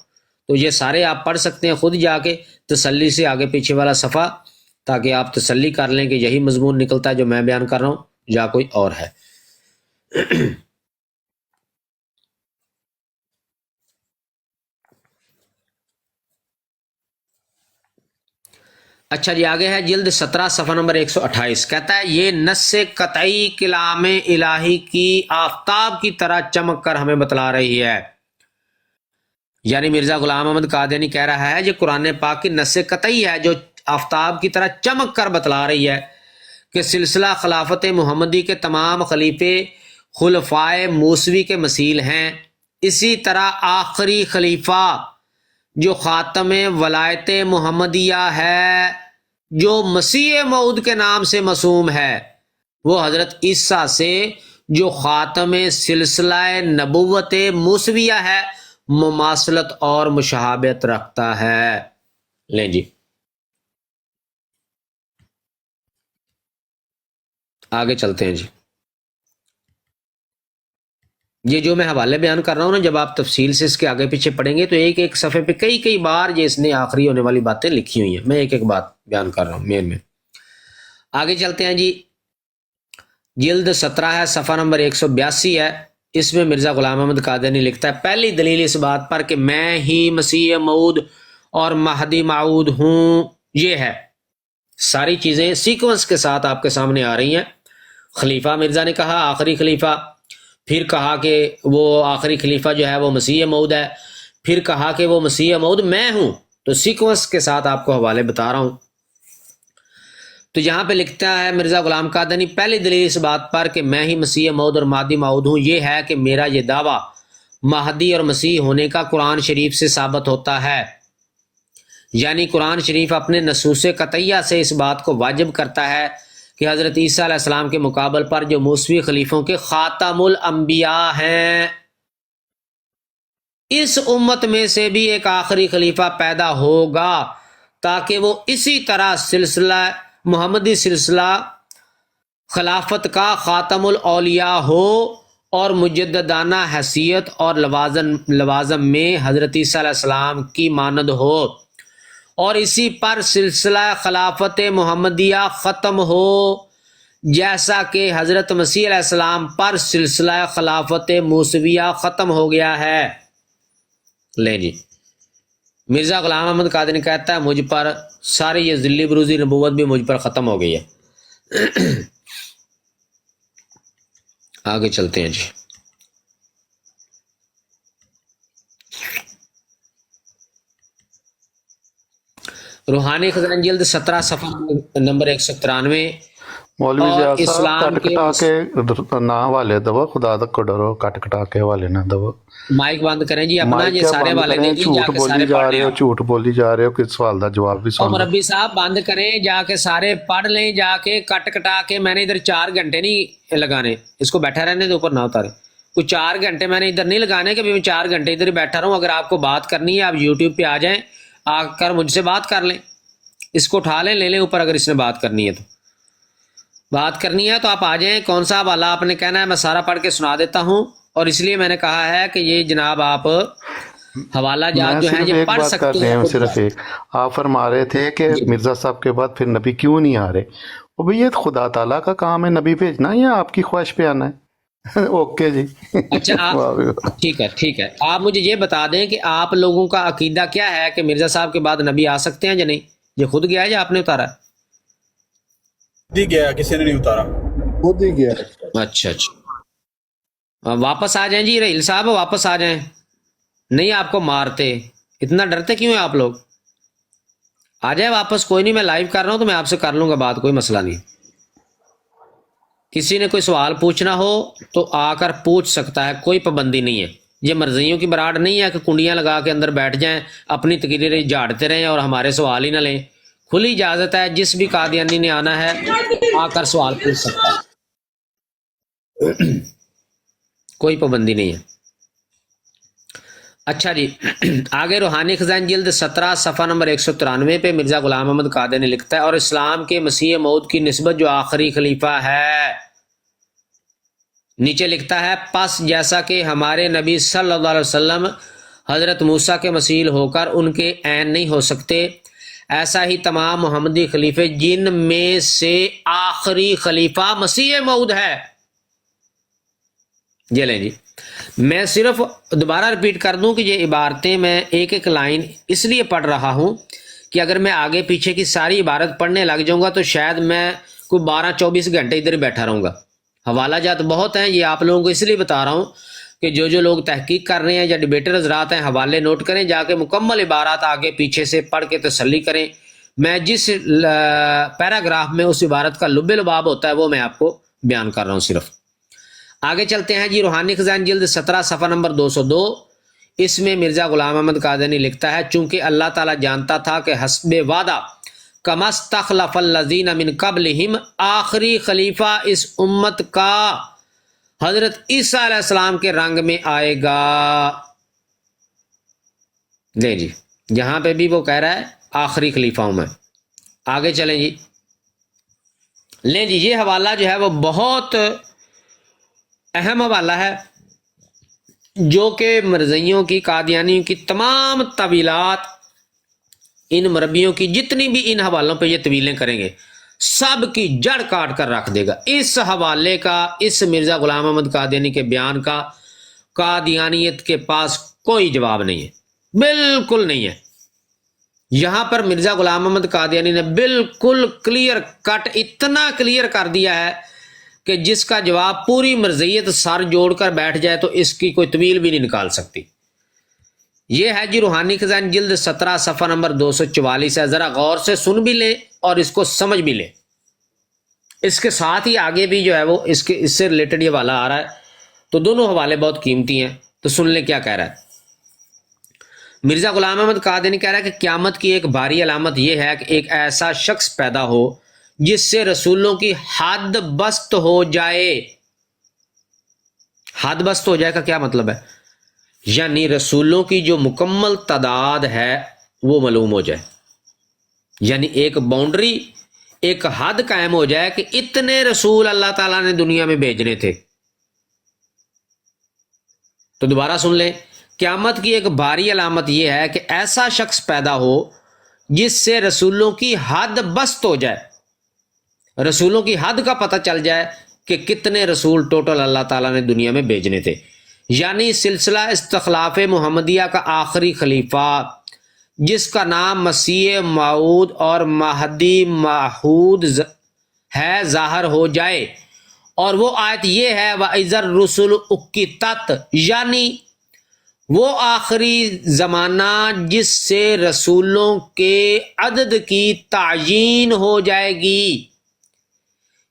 تو یہ سارے آپ پڑھ سکتے ہیں خود جا کے تسلی سے آگے پیچھے والا صفحہ، تاکہ آپ تسلی کر لیں کہ یہی مضمون نکلتا ہے جو میں بیان کر رہا ہوں یا کوئی اور ہے۔ اچھا جی، آگے ہے جلد 17 صفحہ نمبر 128، کہتا ہے یہ نص قطعی کلام الہی کی آفتاب کی طرح چمک کر ہمیں بتلا رہی ہے، یعنی مرزا غلام احمد قادیانی کہہ رہا ہے یہ قرآن پاک کی نص قطعی ہے جو آفتاب کی طرح چمک کر بتلا رہی ہے کہ سلسلہ خلافت محمدی کے تمام خلیفے خلفائے موسوی کے مثیل ہیں۔ اسی طرح آخری خلیفہ جو خاتم ولایت محمدیہ ہے، جو مسیح موعود کے نام سے موسوم ہے، وہ حضرت عیسیٰ سے جو خاتم سلسلہ نبوت موسویہ ہے مماثلت اور مشابہت رکھتا ہے۔ لیں جی، آگے چلتے ہیں جی، یہ جو میں حوالے بیان کر رہا ہوں نا، جب آپ تفصیل سے اس کے آگے پیچھے پڑھیں گے تو ایک ایک صفحے پہ کئی بار یہ اس نے آخری ہونے والی باتیں لکھی ہوئی ہیں، میں ایک ایک بات بیان کر رہا ہوں مین میں۔ آگے چلتے ہیں جی، جلد 17 ہے، صفحہ نمبر 182 ہے، اس میں مرزا غلام احمد قادیانی لکھتا ہے پہلی دلیل اس بات پر کہ میں ہی مسیح موعود اور مہدی موعود ہوں، یہ ہے۔ ساری چیزیں سیکونس کے ساتھ آپ کے سامنے آ رہی ہیں۔ خلیفہ مرزا نے کہا آخری خلیفہ، پھر کہا کہ وہ آخری خلیفہ جو ہے وہ مسیح موعود ہے، پھر کہا کہ وہ مسیح موعود میں ہوں، تو سیکونس کے ساتھ آپ کو حوالے بتا رہا ہوں۔ تو یہاں پہ لکھتا ہے مرزا غلام قادیانی پہلی دلیل اس بات پر کہ میں ہی مسیح موعود اور مہدی موعود ہوں یہ ہے کہ میرا یہ دعویٰ مہدی اور مسیح ہونے کا قرآن شریف سے ثابت ہوتا ہے، یعنی قرآن شریف اپنے نصوص قطعیہ سے اس بات کو واجب کرتا ہے کہ حضرت عیسیٰ علیہ السلام کے مقابل پر جو موسوی خلیفوں کے خاتم الانبیاء ہیں، اس امت میں سے بھی ایک آخری خلیفہ پیدا ہوگا تاکہ وہ اسی طرح سلسلہ محمدی سلسلہ خلافت کا خاتم الاولیاء ہو اور مجددانہ حیثیت اور لوازم میں حضرت عیسیٰ علیہ السلام کی مانند ہو، اور اسی پر سلسلہ خلافت محمدیہ ختم ہو جیسا کہ حضرت مسیح علیہ السلام پر سلسلہ خلافت موسویہ ختم ہو گیا ہے۔ لیں جی، مرزا غلام احمد قادیانی کہتا ہے مجھ پر ساری یہ ذلی بروزی نبوت بھی مجھ پر ختم ہو گئی ہے۔ آگے چلتے ہیں جی، روحانی خزانہ جلد 17 صفحہ نمبر 193، مولوی اور ضیاء صاحب اسلام کٹ کے کٹا کے نہ حوالے دو، خدا کو ڈرو، کٹ کٹا کے حوالے نہ دو۔ مائک بند کریں جی اپنا، مائک یہ کیا سارے بند والے کریں؟ دیکھیں جا جھوٹ کے بولی سارے جا پڑھ رہے لیں ہو، آپ۔ جھوٹ بولی جا رہے ہو، کس سوال دا جواب بھی اور سن لو۔ مربی صاحب بند کریں، جا کے سارے پڑھ لیں جا کے کٹ کٹا کے۔ میں نے ادھر 4 گھنٹے نہیں لگانے، اس کو بیٹھا رہنے دے، اوپر نہ اتارے۔ کوئی 4 گھنٹے میں نے ادھر نہیں لگانے کہ میں 4 گھنٹے ادھر ہی بیٹھا رہوں۔ اگر آپ کو بات کرنی ہے آپ یوٹیوب پہ آ جائیں، آ کر مجھ سے بات کر لیں، اس کو اٹھا لیں، لے لیں اوپر اگر اس نے بات کرنی ہے تو۔ بات کرنی ہے تو آپ آ جائیں، کون سا حوالہ آپ نے کہنا ہے میں سارا پڑھ کے سنا دیتا ہوں، اور اس لیے میں نے کہا ہے کہ یہ جناب آپ حوالہ میں جات جو ہیں صرف یہ ایک پڑھ بات کر سکتے رہے ہیں ہیں، خود صرف بات۔ ایک آپ فرما رہے تھے کہ جی مرزا صاحب کے بعد پھر نبی کیوں نہیں آ رہے، وہ بھئی یہ خدا تعالیٰ کا کام ہے نبی بھیجنا یا آپ کی خواہش پہ آنا ہے؟ اوکے جی اچھا واہ بھئی واہ۔ ٹھیک ہے ٹھیک ہے، آپ مجھے یہ بتا دیں کہ آپ لوگوں کا عقیدہ کیا ہے کہ مرزا صاحب کے بعد نبی آ سکتے ہیں یا نہیں؟ یہ خود گیا ہے یا آپ نے اتارا ہے؟ دی گیا، کسی نے نہیں اتارا۔ خود ہی گیا۔ اچھا اچھا، واپس آ جائیں جی رحیل صاحب، واپس آ جائیں، نہیں آپ کو مارتے، اتنا ڈرتے کیوں ہیں آپ لوگ؟ آ جائے واپس، کوئی نہیں، میں لائیو کر رہا ہوں تو میں آپ سے کر لوں گا بات، کوئی مسئلہ نہیں۔ کسی نے کوئی سوال پوچھنا ہو تو آ کر پوچھ سکتا ہے، کوئی پابندی نہیں ہے۔ یہ مرضیوں کی براڑ نہیں ہے کہ کنڈیاں لگا کے اندر بیٹھ جائیں، اپنی تقریریں جھاڑتے رہیں اور ہمارے سوال ہی نہ لیں۔ کھلی اجازت ہے، جس بھی قادیانی نے آنا ہے آ کر سوال پوچھ سکتا ہے، کوئی پابندی نہیں ہے۔ اچھا جی، آگے روحانی خزائن جلد 17 صفحہ نمبر 193 پہ مرزا غلام احمد قادیانی لکھتا ہے، اور اسلام کے مسیح موعود کی نسبت جو آخری خلیفہ ہے، نیچے لکھتا ہے پس جیسا کہ ہمارے نبی صلی اللہ علیہ وسلم حضرت موسیٰ کے مثیل ہو کر ان کے عین نہیں ہو سکتے، ایسا ہی تمام محمدی خلیفے جن میں سے آخری خلیفہ مسیح موعود ہے۔ یہ لیں جی، میں صرف دوبارہ ریپیٹ کر دوں کہ یہ عبارتیں میں ایک ایک لائن اس لیے پڑھ رہا ہوں کہ اگر میں آگے پیچھے کی ساری عبارت پڑھنے لگ جاؤں گا تو شاید میں کوئی 12-24 گھنٹے ادھر ہی بیٹھا رہوں گا۔ حوالہ جات بہت ہیں، یہ آپ لوگوں کو اس لیے بتا رہا ہوں کہ جو لوگ تحقیق کر رہے ہیں یا ڈیبیٹر حضرات ہیں، حوالے نوٹ کریں، جا کے مکمل عبارات آگے پیچھے سے پڑھ کے تسلی کریں۔ میں جس پیراگراف میں اس عبارت کا لب لباب ہوتا ہے وہ میں آپ کو بیان کر رہا ہوں صرف۔ آگے چلتے ہیں جی، روحانی خزائن جلد 17 صفحہ نمبر 202، اس میں مرزا غلام احمد قادیانی لکھتا ہے چونکہ اللہ تعالیٰ جانتا تھا کہ حسب وعدہ کما استخلف الذین من قبلہم، آخری خلیفہ اس امت کا حضرت عیسیٰ علیہ السلام کے رنگ میں آئے گا۔ لے جی، یہاں پہ بھی وہ کہہ رہا ہے آخری خلیفہ ہوں میں۔ آگے چلیں جی، لیں جی، یہ حوالہ جو ہے وہ بہت اہم حوالہ ہے، جو کہ مرزیوں کی، قادیانیوں کی تمام طویلات، ان مربیوں کی جتنی بھی ان حوالوں پہ یہ طویلیں کریں گے سب کی جڑ کاٹ کر رکھ دے گا۔ اس حوالے کا، اس مرزا غلام احمد قادیانی کے بیان کا قادیانیت کے پاس کوئی جواب نہیں ہے، بالکل نہیں ہے۔ یہاں پر مرزا غلام احمد قادیانی نے بالکل کلیئر کٹ اتنا کلیئر کر دیا ہے کہ جس کا جواب پوری مرضیت سر جوڑ کر بیٹھ جائے تو اس کی کوئی طویل بھی نہیں نکال سکتی۔ یہ ہے جی روحانی خزائن جلد 17 صفحہ نمبر 244 ہے، ذرا غور سے سن بھی لیں اور اس کو سمجھ بھی لیں۔ اس کے ساتھ ہی آگے بھی جو ہے وہ اس سے ریلیٹڈ یہ حوالہ آ رہا ہے، تو دونوں حوالے بہت قیمتی ہیں، تو سن لیں کیا کہہ رہا ہے۔ مرزا غلام احمد قادیانی کہہ رہا ہے کہ قیامت کی ایک بھاری علامت یہ ہے کہ ایک ایسا شخص پیدا ہو جس سے رسولوں کی حد بست ہو جائے۔ حد بست ہو جائے کا کیا مطلب ہے؟ یعنی رسولوں کی جو مکمل تعداد ہے وہ معلوم ہو جائے، یعنی ایک باؤنڈری، ایک حد قائم ہو جائے کہ اتنے رسول اللہ تعالیٰ نے دنیا میں بھیجنے تھے۔ تو دوبارہ سن لیں، قیامت کی ایک بھاری علامت یہ ہے کہ ایسا شخص پیدا ہو جس سے رسولوں کی حد بست ہو جائے، رسولوں کی حد کا پتہ چل جائے کہ کتنے رسول ٹوٹل اللہ تعالیٰ نے دنیا میں بھیجنے تھے۔ یعنی سلسلہ استخلاف محمدیہ کا آخری خلیفہ جس کا نام مسیح موعود اور مہدی موعود ہے ظاہر ہو جائے، اور وہ آیت یہ ہے وَإِذَا الرُّسُلُ أُقِّتَتْ، یعنی وہ آخری زمانہ جس سے رسولوں کے عدد کی تعیین ہو جائے گی،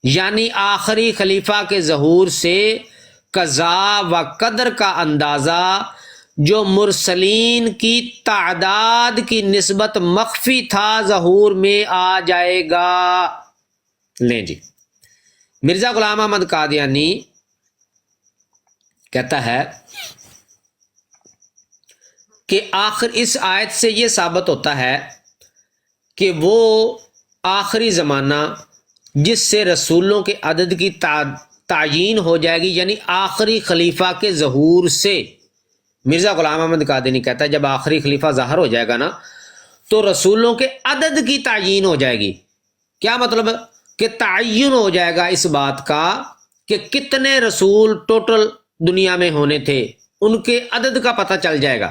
یعنی آخری خلیفہ کے ظہور سے قضاء و قدر کا اندازہ جو مرسلین کی تعداد کی نسبت مخفی تھا ظہور میں آ جائے گا۔ لیں جی، مرزا غلام احمد قادیانی کہتا ہے کہ آخر اس آیت سے یہ ثابت ہوتا ہے کہ وہ آخری زمانہ جس سے رسولوں کے عدد کی تعیین ہو جائے گی، یعنی آخری خلیفہ کے ظہور سے۔ مرزا غلام احمد قادیانی کہتا ہے جب آخری خلیفہ ظاہر ہو جائے گا نا تو رسولوں کے عدد کی تعیین ہو جائے گی۔ کیا مطلب؟ کہ تعین ہو جائے گا اس بات کا کہ کتنے رسول ٹوٹل دنیا میں ہونے تھے، ان کے عدد کا پتہ چل جائے گا۔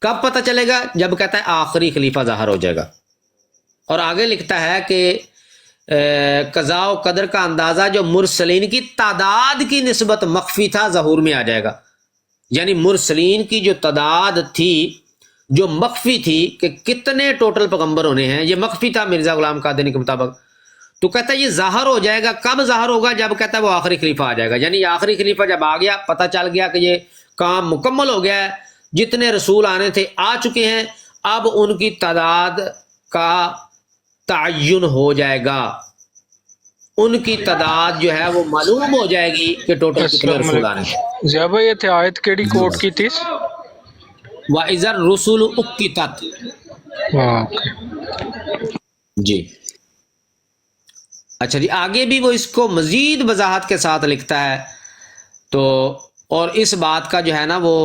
کب پتہ چلے گا؟ جب کہتا ہے آخری خلیفہ ظاہر ہو جائے گا۔ اور آگے لکھتا ہے کہ قضاء و قدر کا اندازہ جو مرسلین کی تعداد کی نسبت مخفی تھا ظہور میں آ جائے گا، یعنی مرسلین کی جو تعداد تھی جو مخفی تھی کہ کتنے ٹوٹل پیغمبر ہونے ہیں، یہ مخفی تھا مرزا غلام قادیانی کے مطابق۔ تو کہتا ہے یہ ظاہر ہو جائے گا۔ کب ظاہر ہوگا؟ جب کہتا ہے وہ آخری خلیفہ آ جائے گا، یعنی آخری خلیفہ جب آ گیا، پتہ چل گیا کہ یہ کام مکمل ہو گیا ہے، جتنے رسول آنے تھے آ چکے ہیں، اب ان کی تعداد کا تعین ہو جائے گا، ان کی تعداد جو ہے وہ معلوم ہو جائے گی کہ ٹوٹل کتنے رسول آنے تھے۔ ضیاء بھائی یہ تھے آیت کیڑی کوٹ کی تھی؟ وَإِذَا الرُّسُلُ اُقِّتَتْ۔ جی اچھا جی، آگے بھی وہ اس کو مزید وضاحت کے ساتھ لکھتا ہے، تو اور اس بات کا جو ہے نا وہ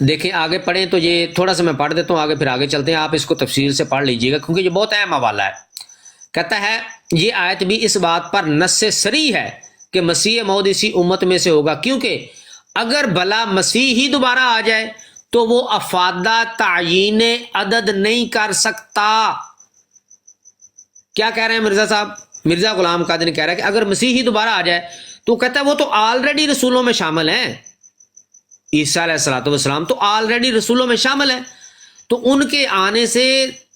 دیکھیں آگے پڑھیں تو یہ تھوڑا سا میں پڑھ دیتا ہوں، آگے پھر آگے چلتے ہیں، آپ اس کو تفصیل سے پڑھ لیجئے گا کیونکہ یہ بہت اہم حوالہ ہے۔ کہتا ہے یہ آیت بھی اس بات پر نص صریح ہے کہ مسیح موعود اسی امت میں سے ہوگا، کیونکہ اگر بھلا مسیح ہی دوبارہ آ جائے تو وہ افادہ تعیین عدد نہیں کر سکتا۔ کیا کہہ رہے ہیں مرزا صاحب؟ مرزا غلام قادیانی کہہ رہا ہے کہ اگر مسیح ہی دوبارہ آ جائے تو کہتا ہے وہ تو آلریڈی رسولوں میں شامل ہیں، عیسیٰ علیہ الصلوۃ والسلام تو آلریڈی رسولوں میں شامل ہیں، تو ان کے آنے سے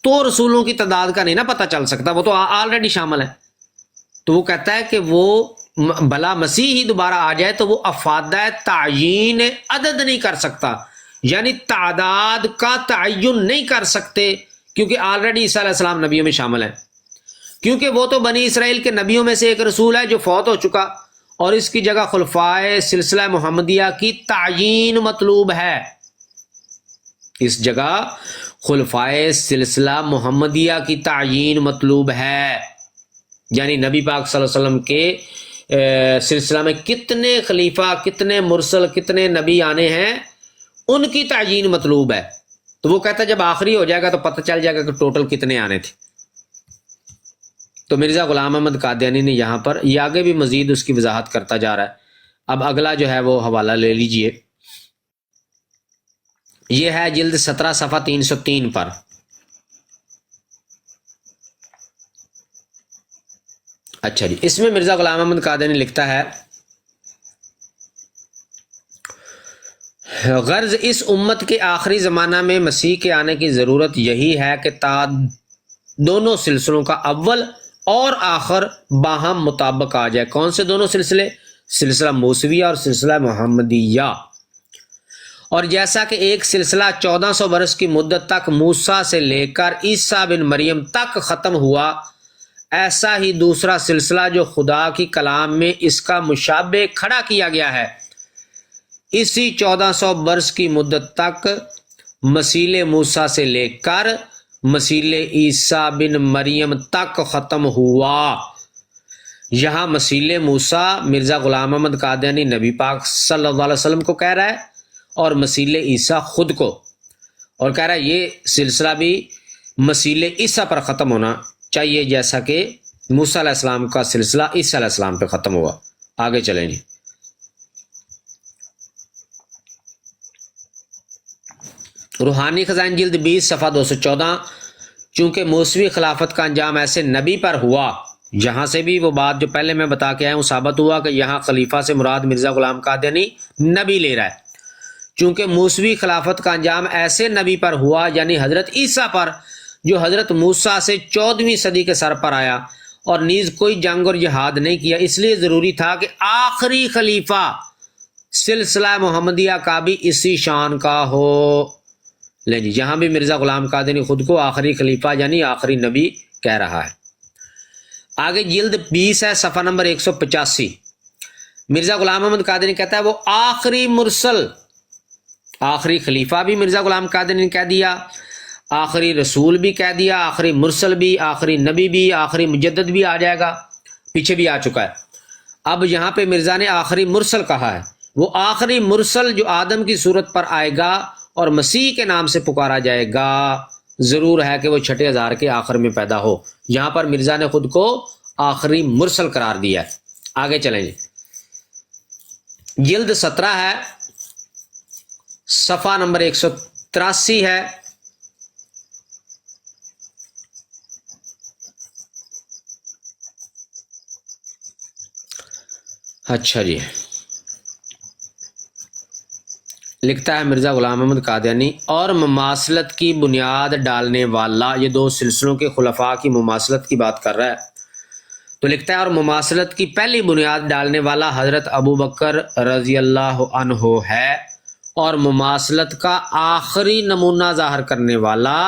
تو رسولوں کی تعداد کا نہیں نا پتہ چل سکتا، وہ تو آلریڈی شامل ہے۔ تو وہ کہتا ہے کہ وہ بھلا مسیح ہی دوبارہ آ جائے تو وہ افادہ تعیین عدد نہیں کر سکتا، یعنی تعداد کا تعین نہیں کر سکتے، کیونکہ آلریڈی عیسیٰ علیہ السلام نبیوں میں شامل ہیں، کیونکہ وہ تو بنی اسرائیل کے نبیوں میں سے ایک رسول ہے جو فوت ہو چکا، اور اس کی جگہ خلفائے سلسلہ محمدیہ کی تعیین مطلوب ہے۔ اس جگہ خلفائے سلسلہ محمدیہ کی تعیین مطلوب ہے، یعنی نبی پاک صلی اللہ علیہ وسلم کے سلسلہ میں کتنے خلیفہ، کتنے مرسل، کتنے نبی آنے ہیں، ان کی تعیین مطلوب ہے۔ تو وہ کہتا ہے جب آخری ہو جائے گا تو پتہ چل جائے گا کہ ٹوٹل کتنے آنے تھے۔ تو مرزا غلام احمد قادیانی نے یہاں پر یہ آگے بھی مزید اس کی وضاحت کرتا جا رہا ہے۔ اب اگلا جو ہے وہ حوالہ لے لیجئے، یہ ہے جلد 17 صفحہ 303 پر۔ اچھا جی، اس میں مرزا غلام احمد قادیانی لکھتا ہے غرض اس امت کے آخری زمانہ میں مسیح کے آنے کی ضرورت یہی ہے کہ دونوں سلسلوں کا اول اور آخر باہم مطابق آ جائے۔ کون سے دونوں سلسلے؟ سلسلہ موسویہ اور سلسلہ محمدیہ۔ اور جیسا کہ ایک سلسلہ 1400 برس کی مدت تک موسیٰ سے لے کر عیسیٰ بن مریم تک ختم ہوا، ایسا ہی دوسرا سلسلہ جو خدا کی کلام میں اس کا مشابہ کھڑا کیا گیا ہے، اسی 1400 برس کی مدت تک مسیل موسیٰ سے لے کر مسیل عیسیٰ بن مریم تک ختم ہوا۔ یہاں مسیل موسیٰ مرزا غلام احمد قادیانی نبی پاک صلی اللہ علیہ وسلم کو کہہ رہا ہے، اور مسیل عیسیٰ خود کو، اور کہہ رہا ہے یہ سلسلہ بھی مسیل عیسیٰ پر ختم ہونا چاہیے جیسا کہ موسیٰ علیہ السلام کا سلسلہ عیسیٰ علیہ السلام پہ ختم ہوا۔ آگے چلیں جی، روحانی خزائن جلد 20 صفحہ 214۔ چونکہ موسوی خلافت کا انجام ایسے نبی پر ہوا، یہاں سے بھی وہ بات جو پہلے میں بتا کے آیا ہوں ثابت ہوا کہ یہاں خلیفہ سے مراد مرزا غلام قادیانی نبی لے رہا ہے۔ چونکہ موسوی خلافت کا انجام ایسے نبی پر ہوا، یعنی حضرت عیسیٰ پر، جو حضرت موسیٰ سے 14ویں صدی کے سر پر آیا اور نیز کوئی جنگ اور جہاد نہیں کیا، اس لیے ضروری تھا کہ آخری خلیفہ سلسلہ محمدیہ کا بھی اسی شان کا ہو۔ لیں جی، یہاں بھی مرزا غلام قادیانی خود کو آخری خلیفہ یعنی آخری نبی کہہ رہا ہے۔ آگے جلد 20 ہے صفحہ نمبر 185۔ مرزا غلام احمد قادیانی کہتا ہے وہ آخری مرسل، آخری خلیفہ بھی مرزا غلام قادیانی نے کہہ دیا، آخری رسول بھی کہہ دیا، آخری مرسل بھی، آخری نبی بھی، آخری مجدد بھی آ جائے گا، پیچھے بھی آ چکا ہے۔ اب یہاں پہ مرزا نے آخری مرسل کہا ہے، وہ آخری مرسل جو آدم کی صورت پر آئے گا اور مسیح کے نام سے پکارا جائے گا، ضرور ہے کہ وہ 6,000 کے آخر میں پیدا ہو۔ یہاں پر مرزا نے خود کو آخری مرسل قرار دیا ہے۔ آگے چلیں جی، جلد 17 ہے، صفحہ نمبر 183 ہے۔ اچھا جی، لکھتا ہے مرزا غلام احمد قادیانی، اور مماثلت کی بنیاد ڈالنے والا، یہ دو سلسلوں کے خلفاء کی مماثلت کی بات کر رہا ہے، تو لکھتا ہے اور مماثلت کی پہلی بنیاد ڈالنے والا حضرت ابو بکر رضی اللہ عنہ ہے، اور مماثلت کا آخری نمونہ ظاہر کرنے والا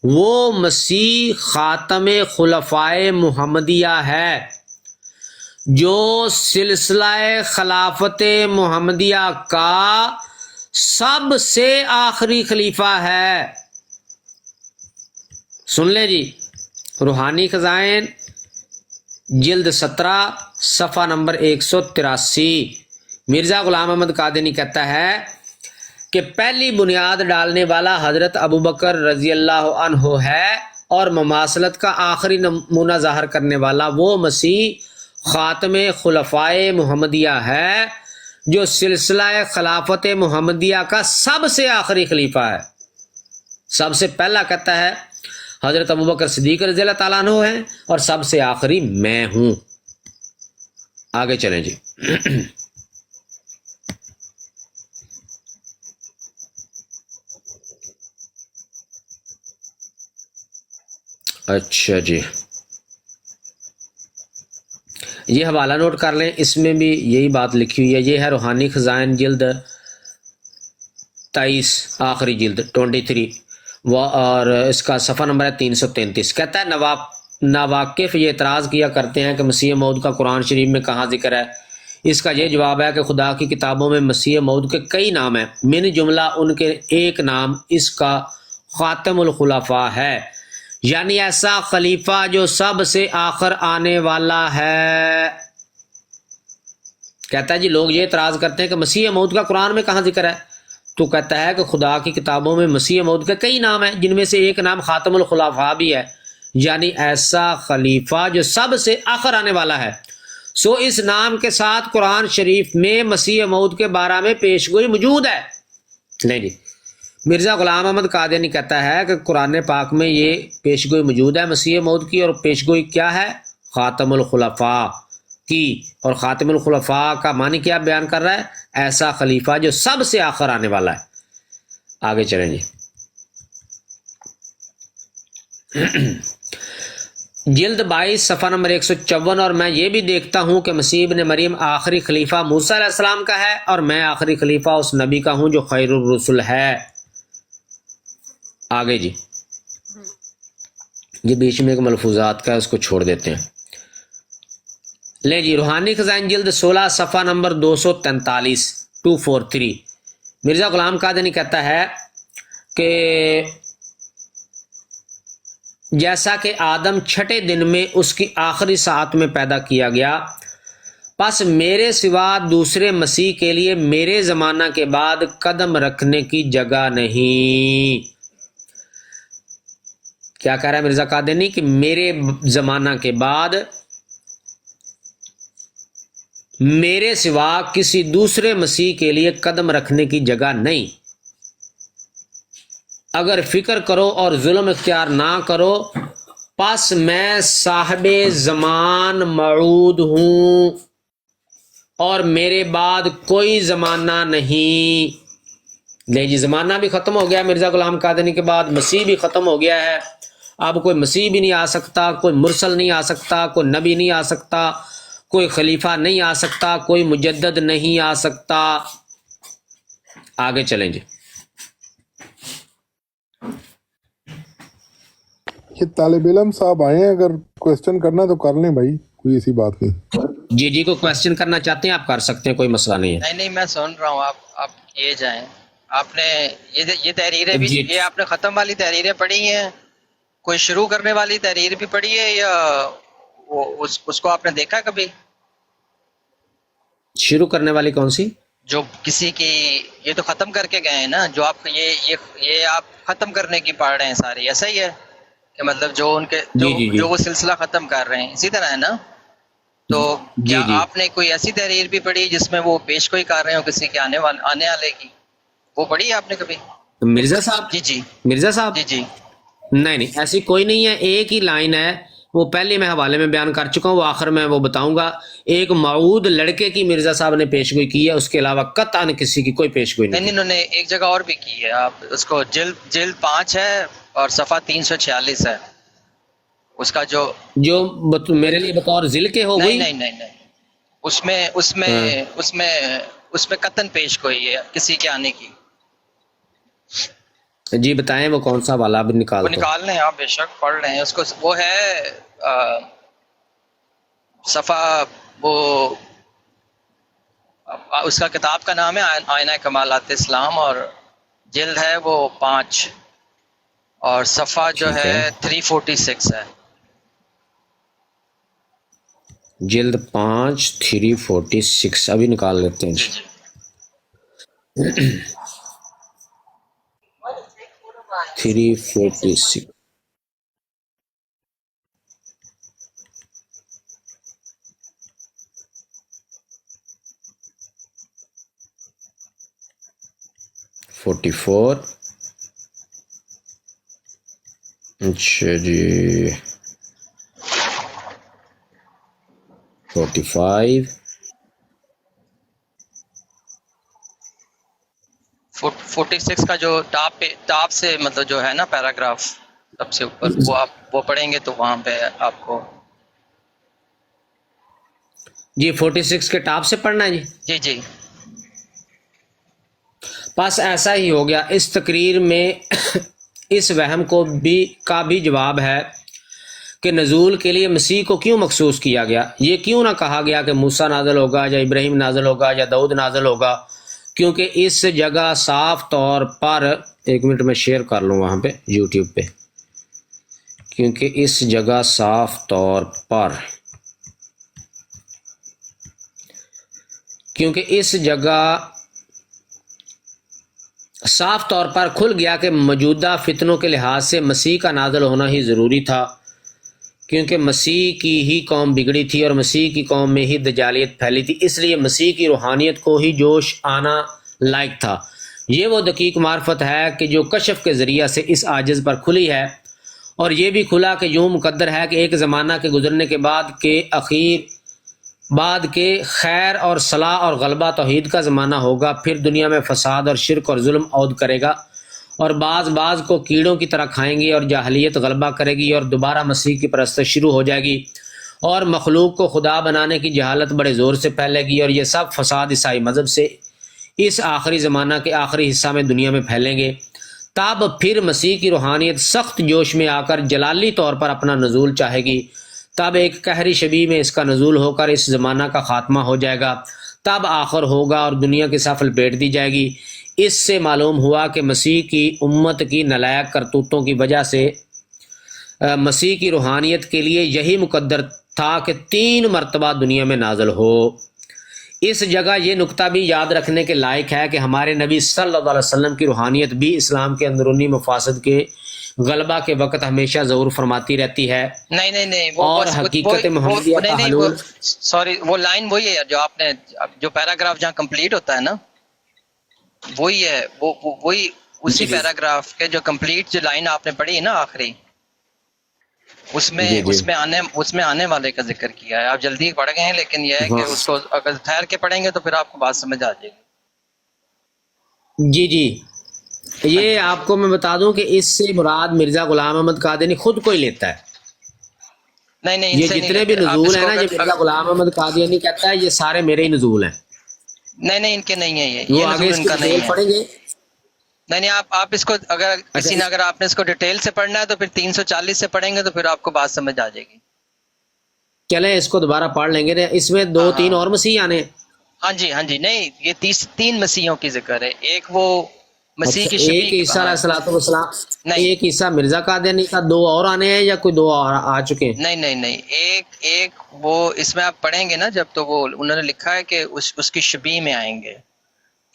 وہ مسیح خاتم خلفائے محمدیہ ہے جو سلسلہ خلافت محمدیہ کا سب سے آخری خلیفہ ہے۔ سن لیں جی، روحانی خزائن جلد 17 صفحہ نمبر 183، مرزا غلام احمد قادیانی کہتا ہے کہ پہلی بنیاد ڈالنے والا حضرت ابو بکر رضی اللہ عنہ ہے، اور مماثلت کا آخری نمونہ ظاہر کرنے والا وہ مسیح خاتم خلفائے محمدیہ ہے جو سلسلہ خلافت محمدیہ کا سب سے آخری خلیفہ ہے۔ سب سے پہلا کہتا ہے حضرت ابوبکر صدیق رضی اللہ تعالیٰ عنہ ہیں، اور سب سے آخری میں ہوں۔ آگے چلیں جی، اچھا جی، یہ حوالہ نوٹ کر لیں، اس میں بھی یہی بات لکھی ہوئی ہے۔ یہ ہے روحانی خزائن جلد 23 آخری جلد 23، اور اس کا صفحہ نمبر ہے 333۔ کہتا ہے ناواقف یہ اعتراض کیا کرتے ہیں کہ مسیح موعود کا قرآن شریف میں کہاں ذکر ہے۔ اس کا یہ جواب ہے کہ خدا کی کتابوں میں مسیح موعود کے کئی نام ہیں، من جملہ ان کے ایک نام اس کا خاتم الخلفاء ہے، یعنی ایسا خلیفہ جو سب سے آخر آنے والا ہے۔ کہتا ہے جی لوگ یہ اعتراض کرتے ہیں کہ مسیح موعود کا قرآن میں کہاں ذکر ہے، تو کہتا ہے کہ خدا کی کتابوں میں مسیح موعود کے کئی نام ہیں، جن میں سے ایک نام خاتم الخلفاء بھی ہے، یعنی ایسا خلیفہ جو سب سے آخر آنے والا ہے۔ سو اس نام کے ساتھ قرآن شریف میں مسیح موعود کے بارے میں پیشگوئی موجود ہے۔ نہیں جی، مرزا غلام احمد قادیانی کہتا ہے کہ قرآن پاک میں یہ پیشگوئی موجود ہے مسیح موعود کی، اور پیشگوئی کیا ہے؟ خاتم الخلفاء کی، اور خاتم الخلفاء کا معنی کیا بیان کر رہا ہے؟ ایسا خلیفہ جو سب سے آخر آنے والا ہے۔ آگے چلیں جی، جلد 22 صفحہ نمبر 154، اور میں یہ بھی دیکھتا ہوں کہ مسیح ابن مریم آخری خلیفہ موسیٰ علیہ السلام کا ہے، اور میں آخری خلیفہ اس نبی کا ہوں جو خیر الرسل ہے۔ آگے جی، یہ بیچ میں ایک ملفوظات کا ہے، اس کو چھوڑ دیتے ہیں۔ لے جی، روحانی خزائن جلد 16 صفحہ نمبر 243 243، مرزا غلام قادیانی کہتا ہے کہ جیسا کہ آدم چھٹے دن میں اس کی آخری ساعت میں پیدا کیا گیا، پس میرے سوا دوسرے مسیح کے لیے میرے زمانہ کے بعد قدم رکھنے کی جگہ نہیں۔ کیا کہہ رہا ہے مرزا قادیانی کہ میرے زمانہ کے بعد میرے سوا کسی دوسرے مسیح کے لیے قدم رکھنے کی جگہ نہیں۔ اگر فکر کرو اور ظلم اختیار نہ کرو، پس میں صاحب زمان موعود ہوں، اور میرے بعد کوئی زمانہ نہیں۔ لے جی، زمانہ بھی ختم ہو گیا مرزا غلام قادیانی کے بعد، مسیح بھی ختم ہو گیا ہے، اب کوئی مسیح بھی نہیں آ سکتا، کوئی مرسل نہیں آ سکتا، کوئی نبی نہیں آ سکتا، کوئی خلیفہ نہیں آ سکتا، کوئی مجدد نہیں آ سکتا۔ آگے چلیں جی، یہ طالب علم صاحب آئے ہیں، اگر کوشچن کرنا تو کر لیں بھائی، کوئی ایسی بات نہیں۔ جی جی، کوئی کوشچن کرنا چاہتے ہیں آپ کر سکتے ہیں، کوئی مسئلہ نہیں ہے۔ نہیں میں سن رہا ہوں، آپ کیے جائیں۔ آپ نے یہ تحریریں بھی، جی یہ آپ نے ختم والی تحریریں پڑھی ہیں؟ کوئی شروع کرنے والی تحریر بھی پڑھی ہے، یا وہ اس کو آپ نے دیکھا کبھی؟ شروع کرنے والی کون سی؟ جو کسی کی، یہ تو ختم کر کے گئے ہیں نا، جو آپ یہ آپ ختم کرنے کی پڑھ رہے ہیں ساری، ایسا ہی ہے کہ مطلب جو ان کے جی جی جی جو وہ سلسلہ ختم کر رہے ہیں اسی طرح ہے نا؟ تو جی کیا جی آپ نے کوئی ایسی تحریر بھی پڑھی جس میں وہ پیش گوئی کر رہے ہو کسی کے آنے والے کی؟ وہ پڑھی ہے آپ نے کبھی؟ مرزا صاحب؟ جی جی مرزا صاحب؟ جی جی نہیں نہیں، ایسی کوئی نہیں ہے، ایک ہی لائن ہے، وہ پہلے میں حوالے میں بیان کر چکا ہوں، وہ آخر میں وہ بتاؤں گا۔ ایک معود لڑکے کی مرزا صاحب نے پیش گوئی کی ہے، اس کے علاوہ قطعاً کسی کی کوئی پیش گوئی نہیں نہیں، کی۔ انہوں نے ایک جگہ اور بھی کی ہے، آپ اس کو جلد 5 ہے اور صفحہ 346 ہے اس کا جو، جو میرے لیے بطور ذل کے ہو نہیں گئی؟ نہیں نہیں نہیں، اس میں اس میں ہاں اس میں اس میں قطن پیش گوئی ہے کسی کے آنے کی۔ جی بتائیں، وہ کون سا والا بھی نکال وہ تو؟ نکال لیں آپ، بے شک پڑھ رہے ہیں اس کو، وہ ہے صفحہ، وہ اس کا کتاب کا نام ہے آئینہ کمالات اسلام، اور جلد ہے وہ 5، اور صفحہ جو ٹھیک ہے ہے، 346 ہے۔ جلد 5 346 ابھی نکال لیتے ہیں جی جی۔ جی 346 44 اچھا جی 45 46 کا جو ٹاپ سے مطلب جو ہے نا پیراگراف سب سے اوپر، وہ آپ وہ پڑھیں گے تو وہاں پہ آپ کو، جی 46 کے ٹاپ سے پڑھنا ہے جی۔ جی جی بس ایسا ہی ہو گیا۔ اس تقریر میں اس وہم کا بھی جواب ہے کہ نزول کے لیے مسیح کو کیوں مخصوص کیا گیا۔ یہ کیوں نہ کہا گیا کہ موسیٰ نازل ہوگا یا ابراہیم نازل ہوگا یا داؤد نازل ہوگا، کیونکہ اس جگہ صاف طور پر، ایک منٹ میں شیئر کر لوں وہاں پہ یوٹیوب پہ، کیونکہ اس جگہ صاف طور پر، صاف طور پر کھل گیا کہ موجودہ فتنوں کے لحاظ سے مسیح کا نازل ہونا ہی ضروری تھا، کیونکہ مسیح کی ہی قوم بگڑی تھی اور مسیح کی قوم میں ہی دجالیت پھیلی تھی، اس لیے مسیح کی روحانیت کو ہی جوش آنا لائق تھا۔ یہ وہ دقیق معرفت ہے کہ جو کشف کے ذریعہ سے اس عاجز پر کھلی ہے، اور یہ بھی کھلا کہ یوں مقدر ہے کہ ایک زمانہ کے گزرنے کے بعد کے خیر اور صلاح اور غلبہ توحید کا زمانہ ہوگا، پھر دنیا میں فساد اور شرک اور ظلم عود کرے گا، اور بعض کو کیڑوں کی طرح کھائیں گے، اور جاہلیت غلبہ کرے گی، اور دوبارہ مسیح کی پرستش شروع ہو جائے گی، اور مخلوق کو خدا بنانے کی جہالت بڑے زور سے پھیلے گی، اور یہ سب فساد عیسائی مذہب سے اس آخری زمانہ کے آخری حصہ میں دنیا میں پھیلیں گے۔ تب پھر مسیح کی روحانیت سخت جوش میں آ کر جلالی طور پر اپنا نزول چاہے گی، تب ایک قہری شبیہ میں اس کا نزول ہو کر اس زمانہ کا خاتمہ ہو جائے گا، تب آخر ہوگا اور دنیا کی صف لپیٹ دی جائے گی۔ اس سے معلوم ہوا کہ مسیح کی امت کی نالائق کرتوتوں کی وجہ سے مسیح کی روحانیت کے لیے یہی مقدر تھا کہ 3 مرتبہ دنیا میں نازل ہو۔ اس جگہ یہ نکتہ بھی یاد رکھنے کے لائق ہے کہ ہمارے نبی صلی اللہ علیہ وسلم کی روحانیت بھی اسلام کے اندرونی مفاسد کے غلبہ کے وقت ہمیشہ ظہور فرماتی رہتی ہے، نہیں اور حقیقت محمدیہ کا حلول، سوری، وہ لائن وہی ہے جو آپ نے، جو پیراگراف جہاں کمپلیٹ ہوتا ہے نا، وہی ہے، وہی اسی جی پیراگراف کے جو کمپلیٹ جو لائن آپ نے پڑھی ہے نا آخری، اس جی میں آنے والے کا ذکر کیا ہے۔ آپ جلدی پڑھ گئے ہیں، لیکن یہ ہے کہ ہاں اس کو اگر ٹھہر کے پڑھیں گے تو پھر آپ کو بات سمجھ آ جائے گی۔ جی یہ آپ کو میں بتا دوں کہ اس سے مراد مرزا غلام احمد قادیانی خود کو ہی لیتا ہے۔ نہیں ان یہ سے نہیں جتنے بھی لیتے آپ نزول اس ہیں کو، نا، یہ مرزا غلام احمد قادیانی کہتا ہے یہ سارے میرے ہی نزول ہیں۔ نہیں ان کے نہیں ہے، وہ یہ آگے نزول اس ان کے کا نزول نہیں ہے۔ پڑھیں گے۔ نہیں آپ اس کو، اگر کسی نے، اچھا اگر آپ نے اس کو ڈیٹیل سے پڑھنا ہے تو پھر 340 سے پڑھیں گے تو پھر آپ کو بات سمجھ آ جائے گی۔ چلیں اس کو دوبارہ پڑھ لیں گے، اس میں 2 3 اور مسیح آنے ہیں۔ ہاں جی نہیں، یہ 3 مسیحوں کی ذکر ہے۔ ایک وہ مسیح اچھا، کی شبیہ ایک کی عیسیٰ علیہ الصلوۃ والسلام، نہیں ایک عیسیٰ مرزا قادیانی کا، دو اور آنے ہیں یا کوئی دو اور آ چکے ہیں؟ نہیں ایک وہ اس میں آپ پڑھیں گے نا جب، تو وہ انہوں نے لکھا ہے کہ اس کی شبیہ میں آئیں گے.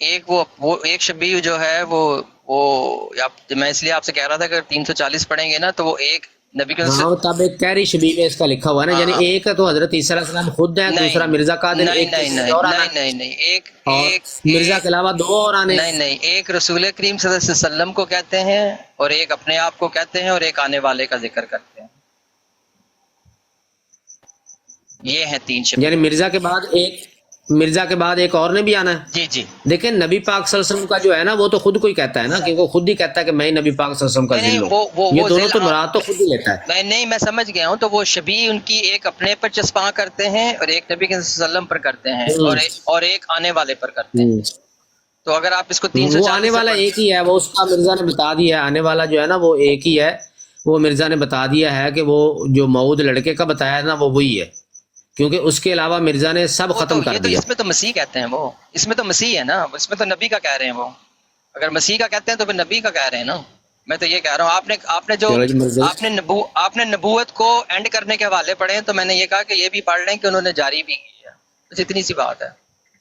ایک وہ ایک شبیہ جو ہے وہ میں اس لیے آپ سے کہہ رہا تھا کہ 340 پڑھیں گے نا تو وہ ایک نبی کے ہاں تب ایک کہری شبیہ میں اس کا لکھا ہوا ہے نا، یعنی ایک تو حضرت عیسیٰ علیہ السلام خود ہے، دوسرا مرزا قادر، ایک نہیں اور آنا ہے، ایک اور مرزا کے علاوہ دو اور آنے ہیں. نہیں ایک رسول کریم صلی اللہ علیہ وسلم کو کہتے ہیں اور ایک اپنے آپ کو کہتے ہیں اور ایک آنے والے کا ذکر کرتے ہیں. یہ ہیں 3 شبیہ. یعنی مرزا کے بعد ایک اور نے بھی آنا ہے. جی دیکھیں نبی پاک صلی اللہ علیہ وسلم کا جو ہے نا وہ تو خود کوئی کہتا ہے نا، کہ وہ خود ہی کہتا ہے کہ میں نبی پاک صلی اللہ علیہ وسلم کا نہیں، ذل ہوں. یہ دونوں تو مراد تو خود ہی لیتا ہے. میں سمجھ گیا ہوں. تو وہ شبیہ ان کی ایک اپنے پر چسپاں کرتے ہیں اور ایک نبی کے صلی اللہ علیہ وسلم پر کرتے ہیں اور ایک آنے والے پر کرتے ہیں. تو اگر آپ اس کو 340 وہ آنے والا ایک ہی ہے، وہ اس کا مرزا نے بتا دیا ہے. آنے والا جو ہے نا وہ ایک ہی ہے، وہ مرزا نے بتا دیا ہے کہ وہ جو موعود لڑکے کا بتایا نا وہ وہی ہے، کیونکہ اس کے علاوہ مرزا نے سب ختم کر دیا. اس میں تو مسیح کہتے ہیں، وہ اس میں تو مسیح ہے نا، اس میں تو نبی کا کہہ رہے ہیں. وہ اگر مسیح کا کہتے ہیں تو پھر نبی کا کہہ رہے ہیں نا. میں تو یہ کہہ رہا ہوں آپ نے نبوت کو اینڈ کرنے کے حوالے پڑھے ہیں تو میں نے یہ کہا کہ یہ بھی پڑھ لیں کہ انہوں نے جاری بھی کی ہے. بس اتنی سی بات ہے.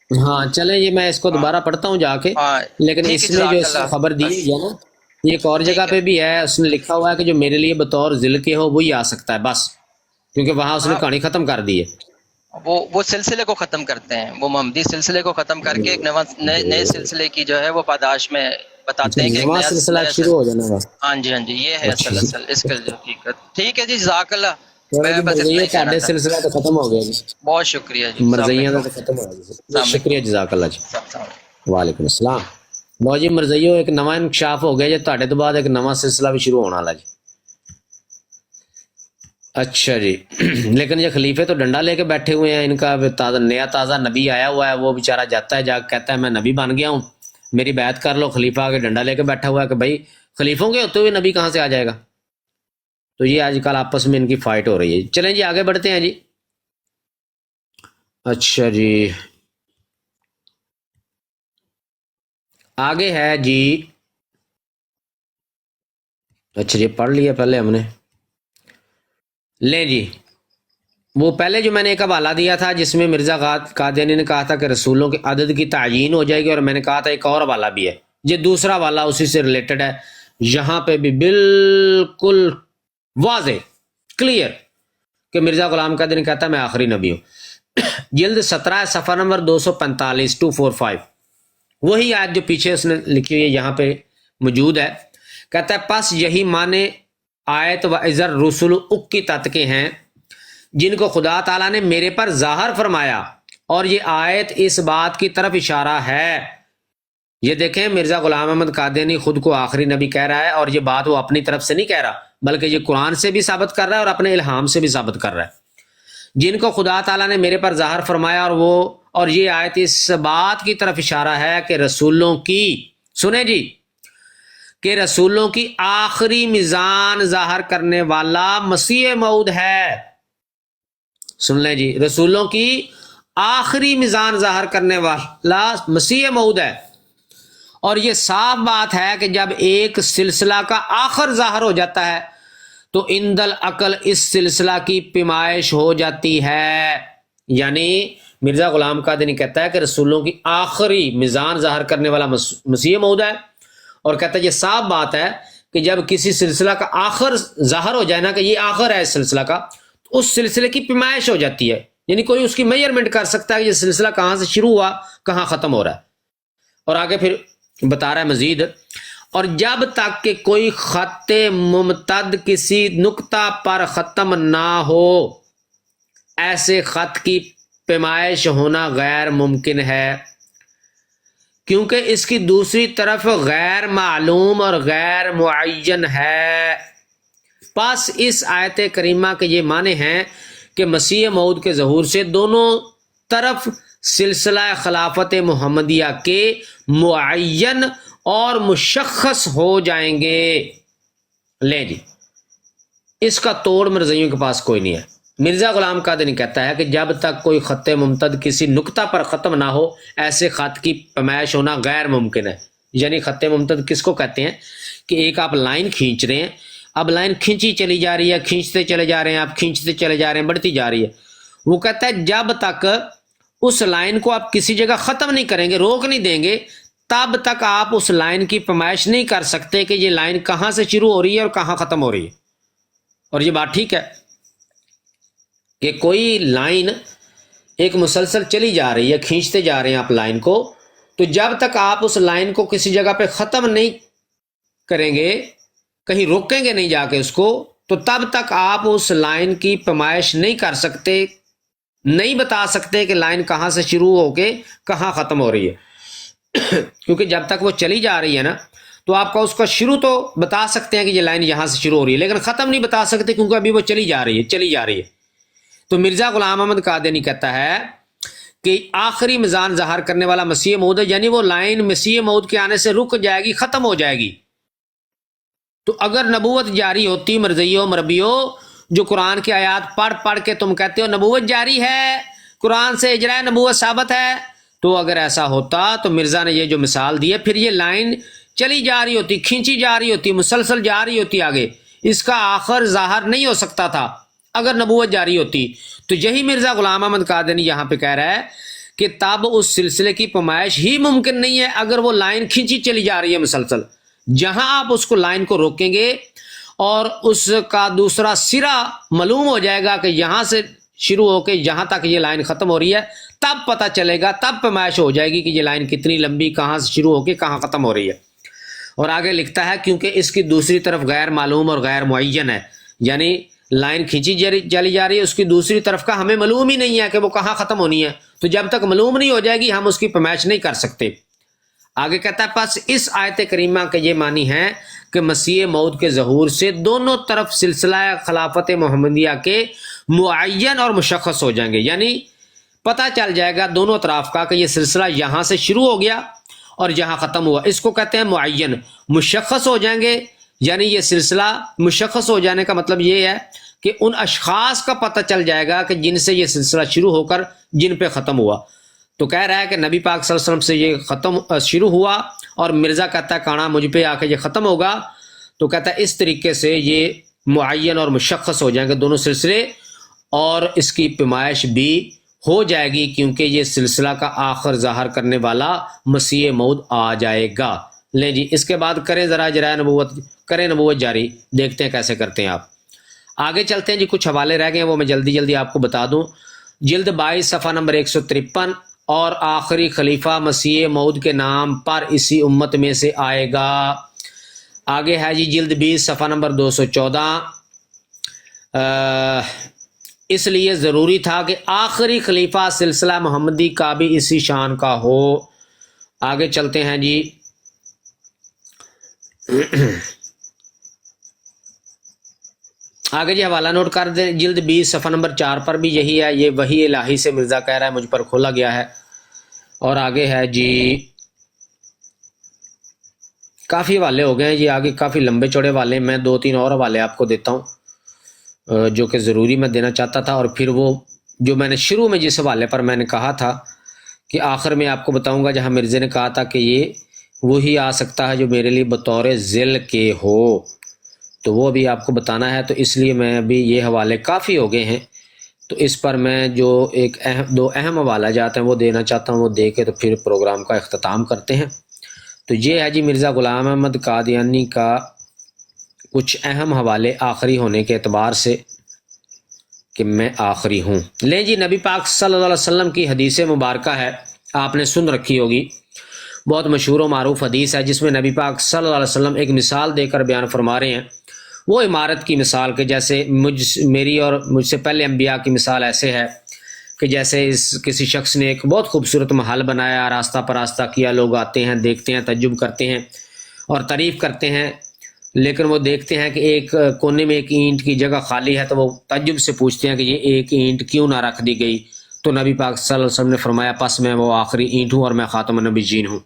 ہاں چلیں یہ میں اس کو دوبارہ پڑھتا ہوں جا کے، لیکن اس میں جو اس خبر دی ہے نا یہ ایک اور جگہ پہ بھی ہے، اس نے لکھا ہوا ہے کہ جو میرے لیے بطور ذل کے ہو وہی آ سکتا ہے بس، کیونکہ وہاں اس نے کہانی ختم کر دی ہے. وہ سلسلے کو ختم کرتے ہیں، وہ محمدی سلسلے کو ختم کر کے ایک نئے سلسلے کی جو ہے وہ پاداش میں بتاتے ہیں کہ ایک نیا نیا سلسلہ شروع ہو جانا بس. ہاں جی یہ ہے اصل اس کا جو حقیقت. ٹھیک ہے جی، جزاک اللہ. میں بس اتنا ہی کہنا تھا. سلسلہ تو ختم ہو گیا جی، بہت شکریہ جی. مرزیاں تو ختم ہو گیا. شکریہ، جزاک اللہ جی. وعلیکم السلام. لو جی مرزیو ایک نواں انکشاف ہو گیا جی، تہاڈے تو بعد ایک نواں سلسلہ بھی شروع ہونے والا جی. اچھا جی لیکن یہ خلیفے تو ڈنڈا لے کے بیٹھے ہوئے ہیں، ان کا نیا تازہ نبی آیا ہوا ہے، وہ بیچارہ جاتا ہے جا کہتا ہے میں نبی بن گیا ہوں، میری بیعت کر لو. خلیفہ آگے ڈنڈا لے کے بیٹھا ہوا ہے کہ بھائی خلیفوں کے ہوتے ہوئے نبی کہاں سے آ جائے گا. تو یہ آج کل آپس میں ان کی فائٹ ہو رہی ہے. چلیں جی آگے بڑھتے ہیں جی. اچھا جی آگے ہے جی. اچھا جی پڑھ لیا پہلے ہم نے. لیں جی وہ پہلے جو میں نے ایک حوالہ دیا تھا جس میں مرزا قادیانی نے کہا تھا کہ رسولوں کے عدد کی تعیین ہو جائے گی، اور میں نے کہا تھا ایک اور حوالہ بھی ہے، یہ دوسرا حوالہ اسی سے ریلیٹڈ ہے. یہاں پہ بھی بالکل واضح کلیئر کہ مرزا غلام قادیانی کہتا ہے میں آخری نبی ہوں. جلد 17 صفحہ نمبر 245 245 وہی آیت جو پیچھے اس نے لکھی ہوئی ہے یہاں پہ موجود ہے. کہتا ہے پس یہی معنی آیت و ازر رسول کی تتکے ہیں جن کو خدا تعالیٰ نے میرے پر ظاہر فرمایا، اور یہ آیت اس بات کی طرف اشارہ ہے. یہ دیکھیں مرزا غلام احمد قادیانی خود کو آخری نبی کہہ رہا ہے، اور یہ بات وہ اپنی طرف سے نہیں کہہ رہا بلکہ یہ قرآن سے بھی ثابت کر رہا ہے اور اپنے الہام سے بھی ثابت کر رہا ہے. جن کو خدا تعالیٰ نے میرے پر ظاہر فرمایا، اور یہ آیت اس بات کی طرف اشارہ ہے کہ رسولوں کی، سنیں جی، کہ رسولوں کی آخری میزان ظاہر کرنے والا مسیح موعود ہے. سن لیں جی، رسولوں کی آخری میزان ظاہر کرنے والا مسیح موعود ہے. اور یہ صاف بات ہے کہ جب ایک سلسلہ کا آخر ظاہر ہو جاتا ہے تو عند العقل اس سلسلہ کی پیمائش ہو جاتی ہے. یعنی مرزا غلام قادیانی کہتا ہے کہ رسولوں کی آخری میزان ظاہر کرنے والا مسیح موعود ہے، اور کہتا ہے یہ صاف بات ہے کہ جب کسی سلسلہ کا آخر ظاہر ہو جائے نا کہ یہ آخر ہے اس سلسلہ کا، تو اس سلسلے کی پیمائش ہو جاتی ہے. یعنی کوئی اس کی میجرمنٹ کر سکتا ہے کہ یہ سلسلہ کہاں سے شروع ہوا کہاں ختم ہو رہا ہے. اور آگے پھر بتا رہا ہے مزید، اور جب تک کہ کوئی خط ممتد کسی نقطہ پر ختم نہ ہو ایسے خط کی پیمائش ہونا غیر ممکن ہے، کیونکہ اس کی دوسری طرف غیر معلوم اور غیر معین ہے. پس اس آیت کریمہ کے یہ معنی ہیں کہ مسیح موعود کے ظہور سے دونوں طرف سلسلہ خلافت محمدیہ کے معین اور مشخص ہو جائیں گے. لیں جی اس کا توڑ مرزائیوں کے پاس کوئی نہیں ہے. مرزا غلام قادیانی کہتا ہے کہ جب تک کوئی خط ممتد کسی نقطہ پر ختم نہ ہو ایسے خط کی پیمائش ہونا غیر ممکن ہے. یعنی خط ممتد کس کو کہتے ہیں کہ ایک آپ لائن کھینچ رہے ہیں، اب لائن کھینچی چلی جا رہی ہے، کھینچتے چلے جا رہے ہیں، آپ کھینچتے چلے جا رہے ہیں، بڑھتی جا رہی ہے. وہ کہتا ہے جب تک اس لائن کو آپ کسی جگہ ختم نہیں کریں گے، روک نہیں دیں گے، تب تک آپ اس لائن کی پیمائش نہیں کر سکتے کہ یہ لائن کہاں سے شروع ہو رہی ہے اور کہاں ختم ہو رہی ہے. اور یہ بات ٹھیک ہے کہ کوئی لائن ایک مسلسل چلی جا رہی ہے، کھینچتے جا رہے ہیں آپ لائن کو، تو جب تک آپ اس لائن کو کسی جگہ پہ ختم نہیں کریں گے، کہیں روکیں گے نہیں جا کے اس کو، تو تب تک آپ اس لائن کی پیمائش نہیں کر سکتے، نہیں بتا سکتے کہ لائن کہاں سے شروع ہو کے کہاں ختم ہو رہی ہے. کیونکہ جب تک وہ چلی جا رہی ہے نا، تو آپ کا اس کا شروع تو بتا سکتے ہیں کہ یہ لائن یہاں سے شروع ہو رہی ہے، لیکن ختم نہیں بتا سکتے کیونکہ ابھی وہ چلی جا رہی ہے. تو مرزا غلام احمد قادیانی کہتا ہے کہ آخری میزان ظاہر کرنے والا مسیح موعود ہے، یعنی وہ لائن مسیح موعود کے آنے سے رک جائے گی، ختم ہو جائے گی. تو اگر نبوت جاری ہوتی مرزیوں مربیوں، جو قرآن کی آیات پڑھ پڑھ کے تم کہتے ہو نبوت جاری ہے، قرآن سے اجرائے نبوت ثابت ہے، تو اگر ایسا ہوتا تو مرزا نے یہ جو مثال دی ہے، پھر یہ لائن چلی جا رہی ہوتی، کھینچی جا رہی ہوتی، مسلسل جا رہی ہوتی آگے، اس کا آخر ظاہر نہیں ہو سکتا تھا اگر نبوت جاری ہوتی. تو یہی مرزا غلام احمد قادیانی یہاں پہ کہہ رہا ہے کہ تب اس سلسلے کی پیمائش ہی ممکن نہیں ہے اگر وہ لائن کھینچی چلی جا رہی ہے مسلسل. جہاں آپ اس کو لائن کو روکیں گے اور اس کا دوسرا سرا معلوم ہو جائے گا کہ یہاں سے شروع ہو کے یہاں تک یہ لائن ختم ہو رہی ہے، تب پتہ چلے گا، تب پیمائش ہو جائے گی کہ یہ لائن کتنی لمبی، کہاں سے شروع ہو کے کہاں ختم ہو رہی ہے. اور آگے لکھتا ہے کیونکہ اس کی دوسری طرف غیر معلوم اور غیر معین ہے، یعنی لائن کھینچی چلی جا رہی ہے، اس کی دوسری طرف کا ہمیں معلوم ہی نہیں ہے کہ وہ کہاں ختم ہونی ہے، تو جب تک معلوم نہیں ہو جائے گی ہم اس کی پیمائش نہیں کر سکتے. آگے کہتا ہے پس اس آیت کریمہ کے یہ معنی ہے کہ مسیح موعود کے ظہور سے دونوں طرف سلسلہ خلافت محمدیہ کے معین اور مشخص ہو جائیں گے، یعنی پتہ چل جائے گا دونوں اطراف کا کہ یہ سلسلہ یہاں سے شروع ہو گیا اور یہاں ختم ہوا. اس کو کہتے ہیں معین. مشخص ہو جائیں گے یعنی یہ سلسلہ مشخص ہو جانے کا مطلب یہ ہے کہ ان اشخاص کا پتہ چل جائے گا کہ جن سے یہ سلسلہ شروع ہو کر جن پہ ختم ہوا. تو کہہ رہا ہے کہ نبی پاک صلی اللہ علیہ وسلم سے یہ شروع ہوا اور مرزا کہتا ہے کانا مجھ پہ آ کے یہ ختم ہوگا. تو کہتا ہے اس طریقے سے یہ معین اور مشخص ہو جائیں گے دونوں سلسلے، اور اس کی پیمائش بھی ہو جائے گی کیونکہ یہ سلسلہ کا آخر ظاہر کرنے والا مسیح موعود آ جائے گا. لیں جی اس کے بعد کریں ذرا اجرائے نبوت، کریں نبوت جاری، دیکھتے ہیں کیسے کرتے ہیں آپ. آگے چلتے ہیں جی، کچھ حوالے رہ گئے ہیں وہ میں جلدی جلدی آپ کو بتا دوں. جلد 22 صفحہ نمبر 153، اور آخری خلیفہ مسیح موعود کے نام پر اسی امت میں سے آئے گا. آگے ہے جی جلد 20 صفحہ نمبر 214، اس لیے ضروری تھا کہ آخری خلیفہ سلسلہ محمدی کا بھی اسی شان کا ہو. آگے چلتے ہیں جی، آگے جی حوالہ نوٹ کر دیں. جلد 20 صفحہ نمبر 4 پر بھی یہی ہے، یہ وحی الہی سے مرزا کہہ رہا ہے مجھ پر کھولا گیا ہے. اور آگے ہے جی، کافی حوالے ہو گئے ہیں جی، آگے کافی لمبے چوڑے حوالے، میں 2-3 اور حوالے آپ کو دیتا ہوں جو کہ ضروری میں دینا چاہتا تھا. اور پھر وہ جو میں نے شروع میں جس حوالے پر میں نے کہا تھا کہ آخر میں آپ کو بتاؤں گا، جہاں مرزا نے کہا تھا کہ یہ وہی آ سکتا ہے جو میرے لیے بطور ذل کے ہو، تو وہ بھی آپ کو بتانا ہے. تو اس لیے میں ابھی یہ حوالے کافی ہو گئے ہیں، تو اس پر میں جو ایک دو اہم حوالہ جاتے ہیں وہ دینا چاہتا ہوں، وہ دے کے تو پھر پروگرام کا اختتام کرتے ہیں. تو یہ ہے جی مرزا غلام احمد قادیانی کا کچھ اہم حوالے آخری ہونے کے اعتبار سے کہ میں آخری ہوں. لیں جی، نبی پاک صلی اللہ علیہ وسلم کی حدیث مبارکہ ہے، آپ نے سن رکھی ہوگی، بہت مشہور و معروف حدیث ہے جس میں نبی پاک صلی اللہ علیہ وسلم ایک مثال دے کر بیان فرما رہے ہیں. وہ عمارت کی مثال کہ جیسے میری اور مجھ سے پہلے انبیاء کی مثال ایسے ہے کہ جیسے کسی شخص نے ایک بہت خوبصورت محل بنایا، راستہ پراستہ کیا، لوگ آتے ہیں، دیکھتے ہیں، تعجب کرتے ہیں اور تعریف کرتے ہیں، لیکن وہ دیکھتے ہیں کہ ایک کونے میں ایک اینٹ کی جگہ خالی ہے، تو وہ تعجب سے پوچھتے ہیں کہ یہ ایک اینٹ کیوں نہ رکھ دی گئی. تو نبی پاک صلی اللہ علیہ وسلم نے فرمایا پس میں وہ آخری اینٹ ہوں اور میں خاتم النبیین ہوں.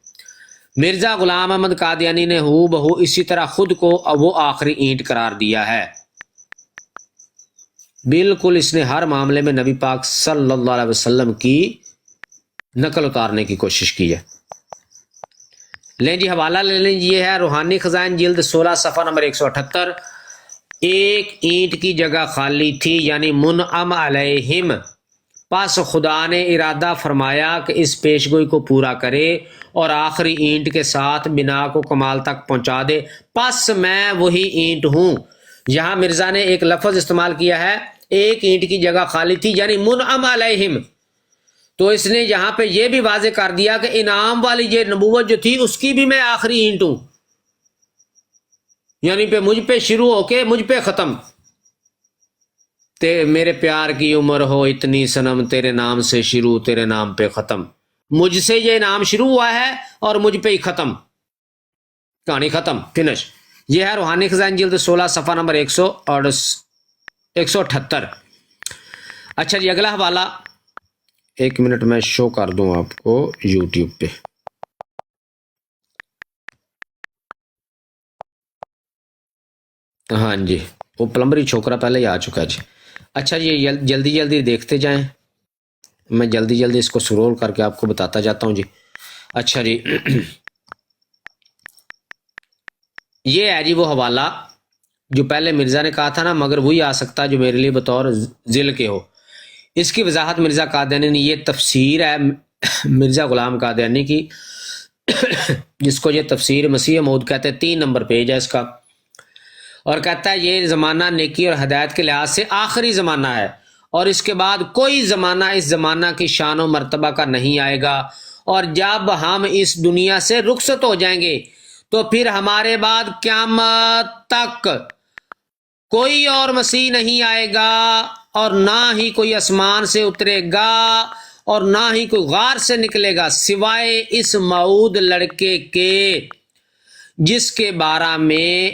مرزا غلام احمد قادیانی نے ہو بہو اسی طرح خود کو وہ آخری اینٹ قرار دیا ہے. بالکل اس نے ہر معاملے میں نبی پاک صلی اللہ علیہ وسلم کی نقل اتارنے کی کوشش کی ہے. لیں جی حوالہ لے لیں جی، یہ ہے روحانی خزائن جلد 16 صفحہ نمبر 178۔ ایک اینٹ کی جگہ خالی تھی یعنی منعم علیہم، پس خدا نے ارادہ فرمایا کہ اس پیشگوئی کو پورا کرے اور آخری اینٹ کے ساتھ بنا کو کمال تک پہنچا دے، پس میں وہی اینٹ ہوں۔ یہاں مرزا نے ایک لفظ استعمال کیا ہے، ایک اینٹ کی جگہ خالی تھی یعنی منعم علیہم، تو اس نے یہاں پہ یہ بھی واضح کر دیا کہ انعام والی یہ نبوت جو تھی اس کی بھی میں آخری اینٹ ہوں، یعنی پہ مجھ پہ شروع ہو کے مجھ پہ ختم۔ میرے پیار کی عمر ہو اتنی صنم، تیرے نام سے شروع تیرے نام پہ ختم، مجھ سے یہ نام شروع ہوا ہے اور مجھ پہ ہی ختم، کہانی ختم، فنش۔ یہ ہے روحانی خزائن جلد 16 صفحہ نمبر 178۔ اچھا جی اگلا حوالہ، ایک منٹ میں شو کر دوں آپ کو یوٹیوب پہ۔ ہاں جی وہ پلمبری چھوکرا پہلے ہی آ چکا ہے جی۔ اچھا جی جلدی جلدی دیکھتے جائیں، میں جلدی جلدی اس کو سکرول کر کے آپ کو بتاتا جاتا ہوں جی۔ اچھا جی یہ ہے جی وہ حوالہ جو پہلے مرزا نے کہا تھا نا، مگر وہی آ سکتا جو میرے لیے بطور ذل کے ہو۔ اس کی وضاحت مرزا قادیانی نے، یہ تفسیر ہے مرزا غلام قادیانی کی، جس کو یہ تفسیر مسیح موعود کہتے ہیں، 3 نمبر پیج ہے اس کا، اور کہتا ہے یہ زمانہ نیکی اور ہدایت کے لحاظ سے آخری زمانہ ہے، اور اس کے بعد کوئی زمانہ اس زمانہ کی شان و مرتبہ کا نہیں آئے گا، اور جب ہم اس دنیا سے رخصت ہو جائیں گے تو پھر ہمارے بعد قیامت تک کوئی اور مسیح نہیں آئے گا، اور نہ ہی کوئی آسمان سے اترے گا اور نہ ہی کوئی غار سے نکلے گا، سوائے اس موعود لڑکے کے جس کے بارے میں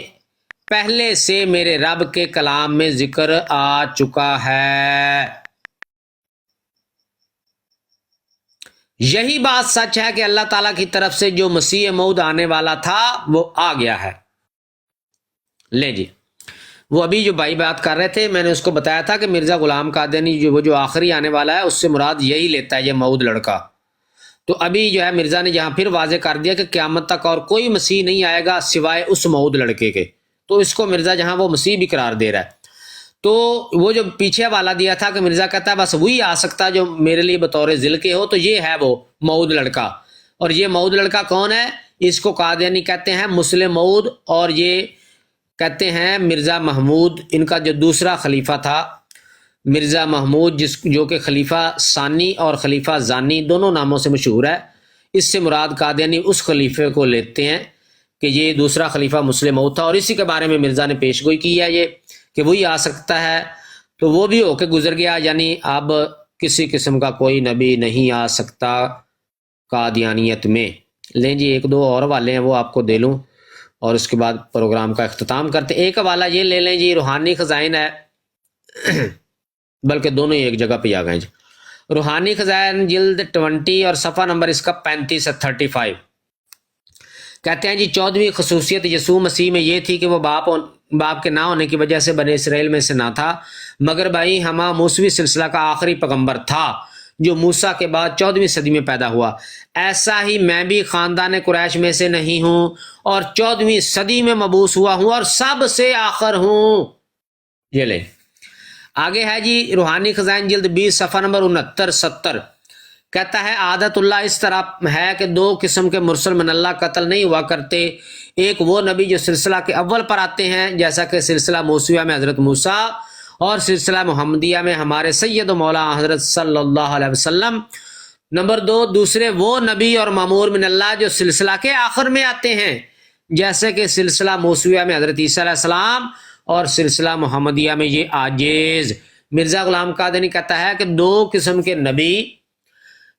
پہلے سے میرے رب کے کلام میں ذکر آ چکا ہے۔ یہی بات سچ ہے کہ اللہ تعالیٰ کی طرف سے جو مسیح موعود آنے والا تھا وہ آ گیا ہے۔ لے جی وہ ابھی جو بھائی بات کر رہے تھے، میں نے اس کو بتایا تھا کہ مرزا غلام قادیانی جو آخری آنے والا ہے اس سے مراد یہی لیتا ہے، یہ موعود لڑکا۔ تو ابھی جو ہے مرزا نے یہاں پھر واضح کر دیا کہ قیامت تک اور کوئی مسیح نہیں آئے گا سوائے اس موعود لڑکے کے، تو اس کو مرزا جہاں وہ مسیح بھی قرار دے رہا ہے۔ تو وہ جو پیچھے والا دیا تھا کہ مرزا کہتا ہے بس وہی آ سکتا جو میرے لیے بطور ذل کے ہو، تو یہ ہے وہ موعود لڑکا۔ اور یہ موعود لڑکا کون ہے؟ اس کو قادیانی کہتے ہیں مسلم موعود، اور یہ کہتے ہیں مرزا محمود، ان کا جو دوسرا خلیفہ تھا مرزا محمود، جو کہ خلیفہ ثانی اور خلیفہ زانی دونوں ناموں سے مشہور ہے۔ اس سے مراد قادیانی اس خلیفے کو لیتے ہیں کہ یہ دوسرا خلیفہ مسلم موعود تھا، اور اسی کے بارے میں مرزا نے پیشگوئی کی ہے یہ کہ وہی آ سکتا ہے، تو وہ بھی ہو کے گزر گیا، یعنی اب کسی قسم کا کوئی نبی نہیں آ سکتا قادیانیت میں۔ لیں جی ایک دو اور حوالے ہیں وہ آپ کو دے لوں اور اس کے بعد پروگرام کا اختتام کرتے۔ ایک حوالہ یہ لے لیں جی، روحانی خزائن ہے، بلکہ دونوں ہی ایک جگہ پہ آ گئے جی۔ روحانی خزائن جلد 20 اور صفحہ نمبر اس کا 35 سے 35 کہتے ہیں جی 14ویں خصوصیت یسوع مسیح میں یہ تھی کہ وہ باپ کے نہ ہونے کی وجہ سے بنی اسرائیل میں سے نہ تھا، مگر بھائی ہما موسوی سلسلہ کا آخری پیغمبر تھا جو موسیٰ کے بعد 14ویں صدی میں پیدا ہوا۔ ایسا ہی میں بھی خاندان قریش میں سے نہیں ہوں اور 14ویں صدی میں مبعوث ہوا ہوں اور سب سے آخر ہوں۔ یہ لیں آگے ہے جی روحانی خزائن جلد 20 صفحہ نمبر 69-70 کہتا ہے عادت اللہ اس طرح ہے کہ 2 قسم کے مرسل من اللہ قتل نہیں ہوا کرتے، ایک وہ نبی جو سلسلہ کے اول پر آتے ہیں جیسا کہ سلسلہ موسویہ میں حضرت موسیٰ اور سلسلہ محمدیہ میں ہمارے سید و مولا حضرت صلی اللہ علیہ وسلم۔ نمبر 2 دوسرے وہ نبی اور مامور من اللہ جو سلسلہ کے آخر میں آتے ہیں جیسے کہ سلسلہ موسویہ میں حضرت عیسیٰ علیہ السلام اور سلسلہ محمدیہ میں یہ عاجز۔ مرزا غلام قادیانی کہتا ہے کہ 2 قسم کے نبی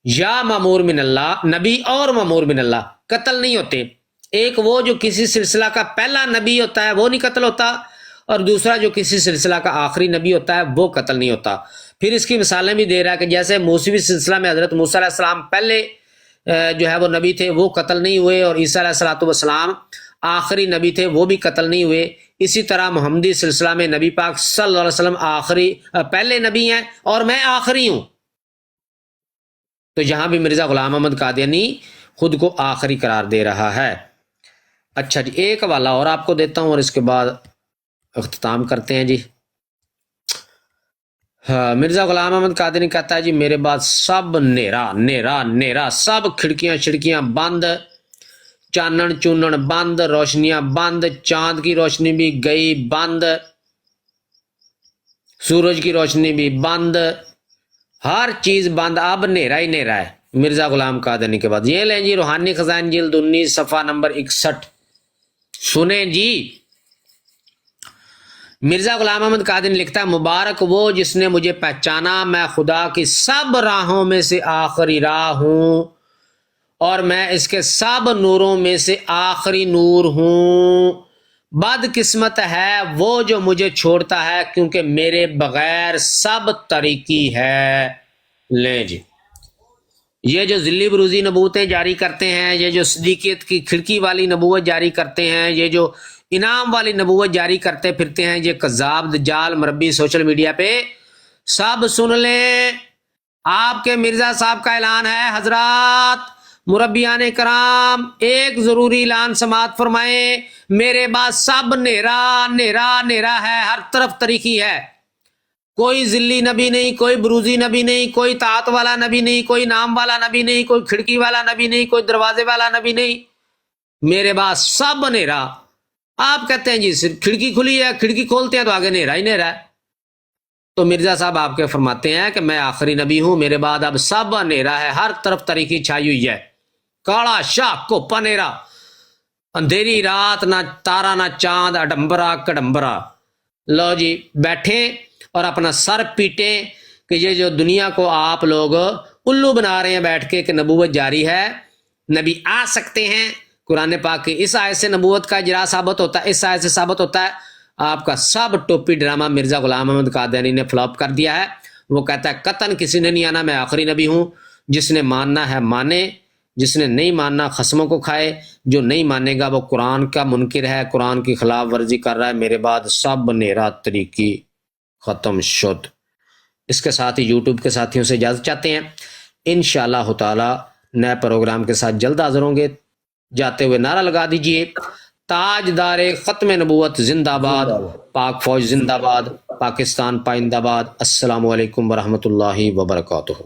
یا مامور من اللہ، نبی اور مامور من اللہ قتل نہیں ہوتے، ایک وہ جو کسی سلسلہ کا پہلا نبی ہوتا ہے وہ نہیں قتل ہوتا، اور دوسرا جو کسی سلسلہ کا آخری نبی ہوتا ہے وہ قتل نہیں ہوتا۔ پھر اس کی مثالیں بھی دے رہا ہے کہ جیسے موسوی سلسلہ میں حضرت موسیٰ علیہ السلام پہلے جو ہے وہ نبی تھے وہ قتل نہیں ہوئے، اور عیسیٰ علیہ السلام آخری نبی تھے وہ بھی قتل نہیں ہوئے۔ اسی طرح محمدی سلسلہ میں نبی پاک صلی اللہ علیہ وسلم پہلے نبی ہیں اور میں آخری ہوں۔ تو یہاں بھی مرزا غلام احمد قادیانی خود کو آخری قرار دے رہا ہے۔ اچھا جی، ایک حوالہ اور آپ کو دیتا ہوں اور اس کے بعد اختتام کرتے ہیں جی۔ مرزا غلام احمد قادری کہتا ہے جی میرے بعد سب نیرا نیرا نیرا، سب کھڑکیاں شڑکیاں بند، چانن چونن بند، روشنیاں بند، چاند کی روشنی بھی گئی بند، سورج کی روشنی بھی بند، ہر چیز بند، اب نیرا ہی نیرا ہے مرزا غلام قادری کے بعد۔ یہ لیں جی روحانی خزائن جلد 19 صفحہ نمبر 61، سنیں جی۔ مرزا غلام احمد قادری لکھتا ہے مبارک وہ جس نے مجھے پہچانا، میں خدا کی سب راہوں میں سے آخری راہ ہوں اور میں اس کے سب نوروں میں سے آخری نور ہوں۔ بد قسمت ہے وہ جو مجھے چھوڑتا ہے کیونکہ میرے بغیر سب طریقی ہے۔ لیں جی، یہ جو ذلی بروزی نبوتیں جاری کرتے ہیں، یہ جو صدیقیت کی کھڑکی والی نبوت جاری کرتے ہیں، یہ جو انعام والی نبوت جاری کرتے پھرتے ہیں، یہ کذاب دجال مربی سوشل میڈیا پہ، سب سن لیں۔ آپ کے مرزا صاحب کا اعلان ہے، حضرات مربیان کرام ایک ضروری اعلان سماعت فرمائیں، میرے بعد سب نیرا نیرا نیرا ہے، ہر طرف طریقی ہے، کوئی ذلی نبی نہیں، کوئی بروزی نبی نہیں، کوئی طاعت والا نبی نہیں، کوئی نام والا نبی نہیں، کوئی کھڑکی والا نبی نہیں، کوئی دروازے والا نبی نہیں، میرے بعد سب نیرا۔ آپ کہتے ہیں جی صرف کھڑکی کھلی ہے، کھڑکی کھولتے ہیں تو آگے نیرا ہی نیرا ہے۔ تو مرزا صاحب آپ کے فرماتے ہیں کہ میں آخری نبی ہوں، میرے بعد اب سب نیرا ہے، ہر طرف تاریکی چھائی ہوئی ہے، کالا شاہ کو پنیرا، اندھیری رات، نہ تارا نہ چاند، اڈمبرا کڈمبرا۔ لو جی بیٹھیں اور اپنا سر پیٹیں کہ یہ جو دنیا کو آپ لوگ الو بنا رہے ہیں بیٹھ کے کہ نبوت جاری ہے، نبی آ سکتے ہیں، قرآن پاک کی اس آیت سے نبوت کا اجرا ثابت ہوتا ہے، اس آیت سے ثابت ہوتا ہے۔ آپ کا سب ٹوپی ڈرامہ مرزا غلام احمد قادری نے فلاپ کر دیا ہے۔ وہ کہتا ہے قطعاً کسی نے نہیں آنا، میں آخری نبی ہوں، جس نے ماننا ہے مانے، جس نے نہیں ماننا خصموں کو کھائے، جو نہیں مانے گا وہ قرآن کا منکر ہے، قرآن کی خلاف ورزی کر رہا ہے، میرے بعد سب نیرا طریقی ختم شد۔ اس کے ساتھ ہی یوٹیوب کے ساتھیوں سے اجازت چاہتے ہیں، انشاءاللہ تعالی نئے پروگرام کے ساتھ جلد حاضر ہوں گے۔ جاتے ہوئے نعرہ لگا دیجئے، تاجدار ختم نبوت زندہ باد، پاک فوج زندہ باد، پاکستان پائندہ باد۔ السلام علیکم ورحمۃ اللہ وبرکاتہ۔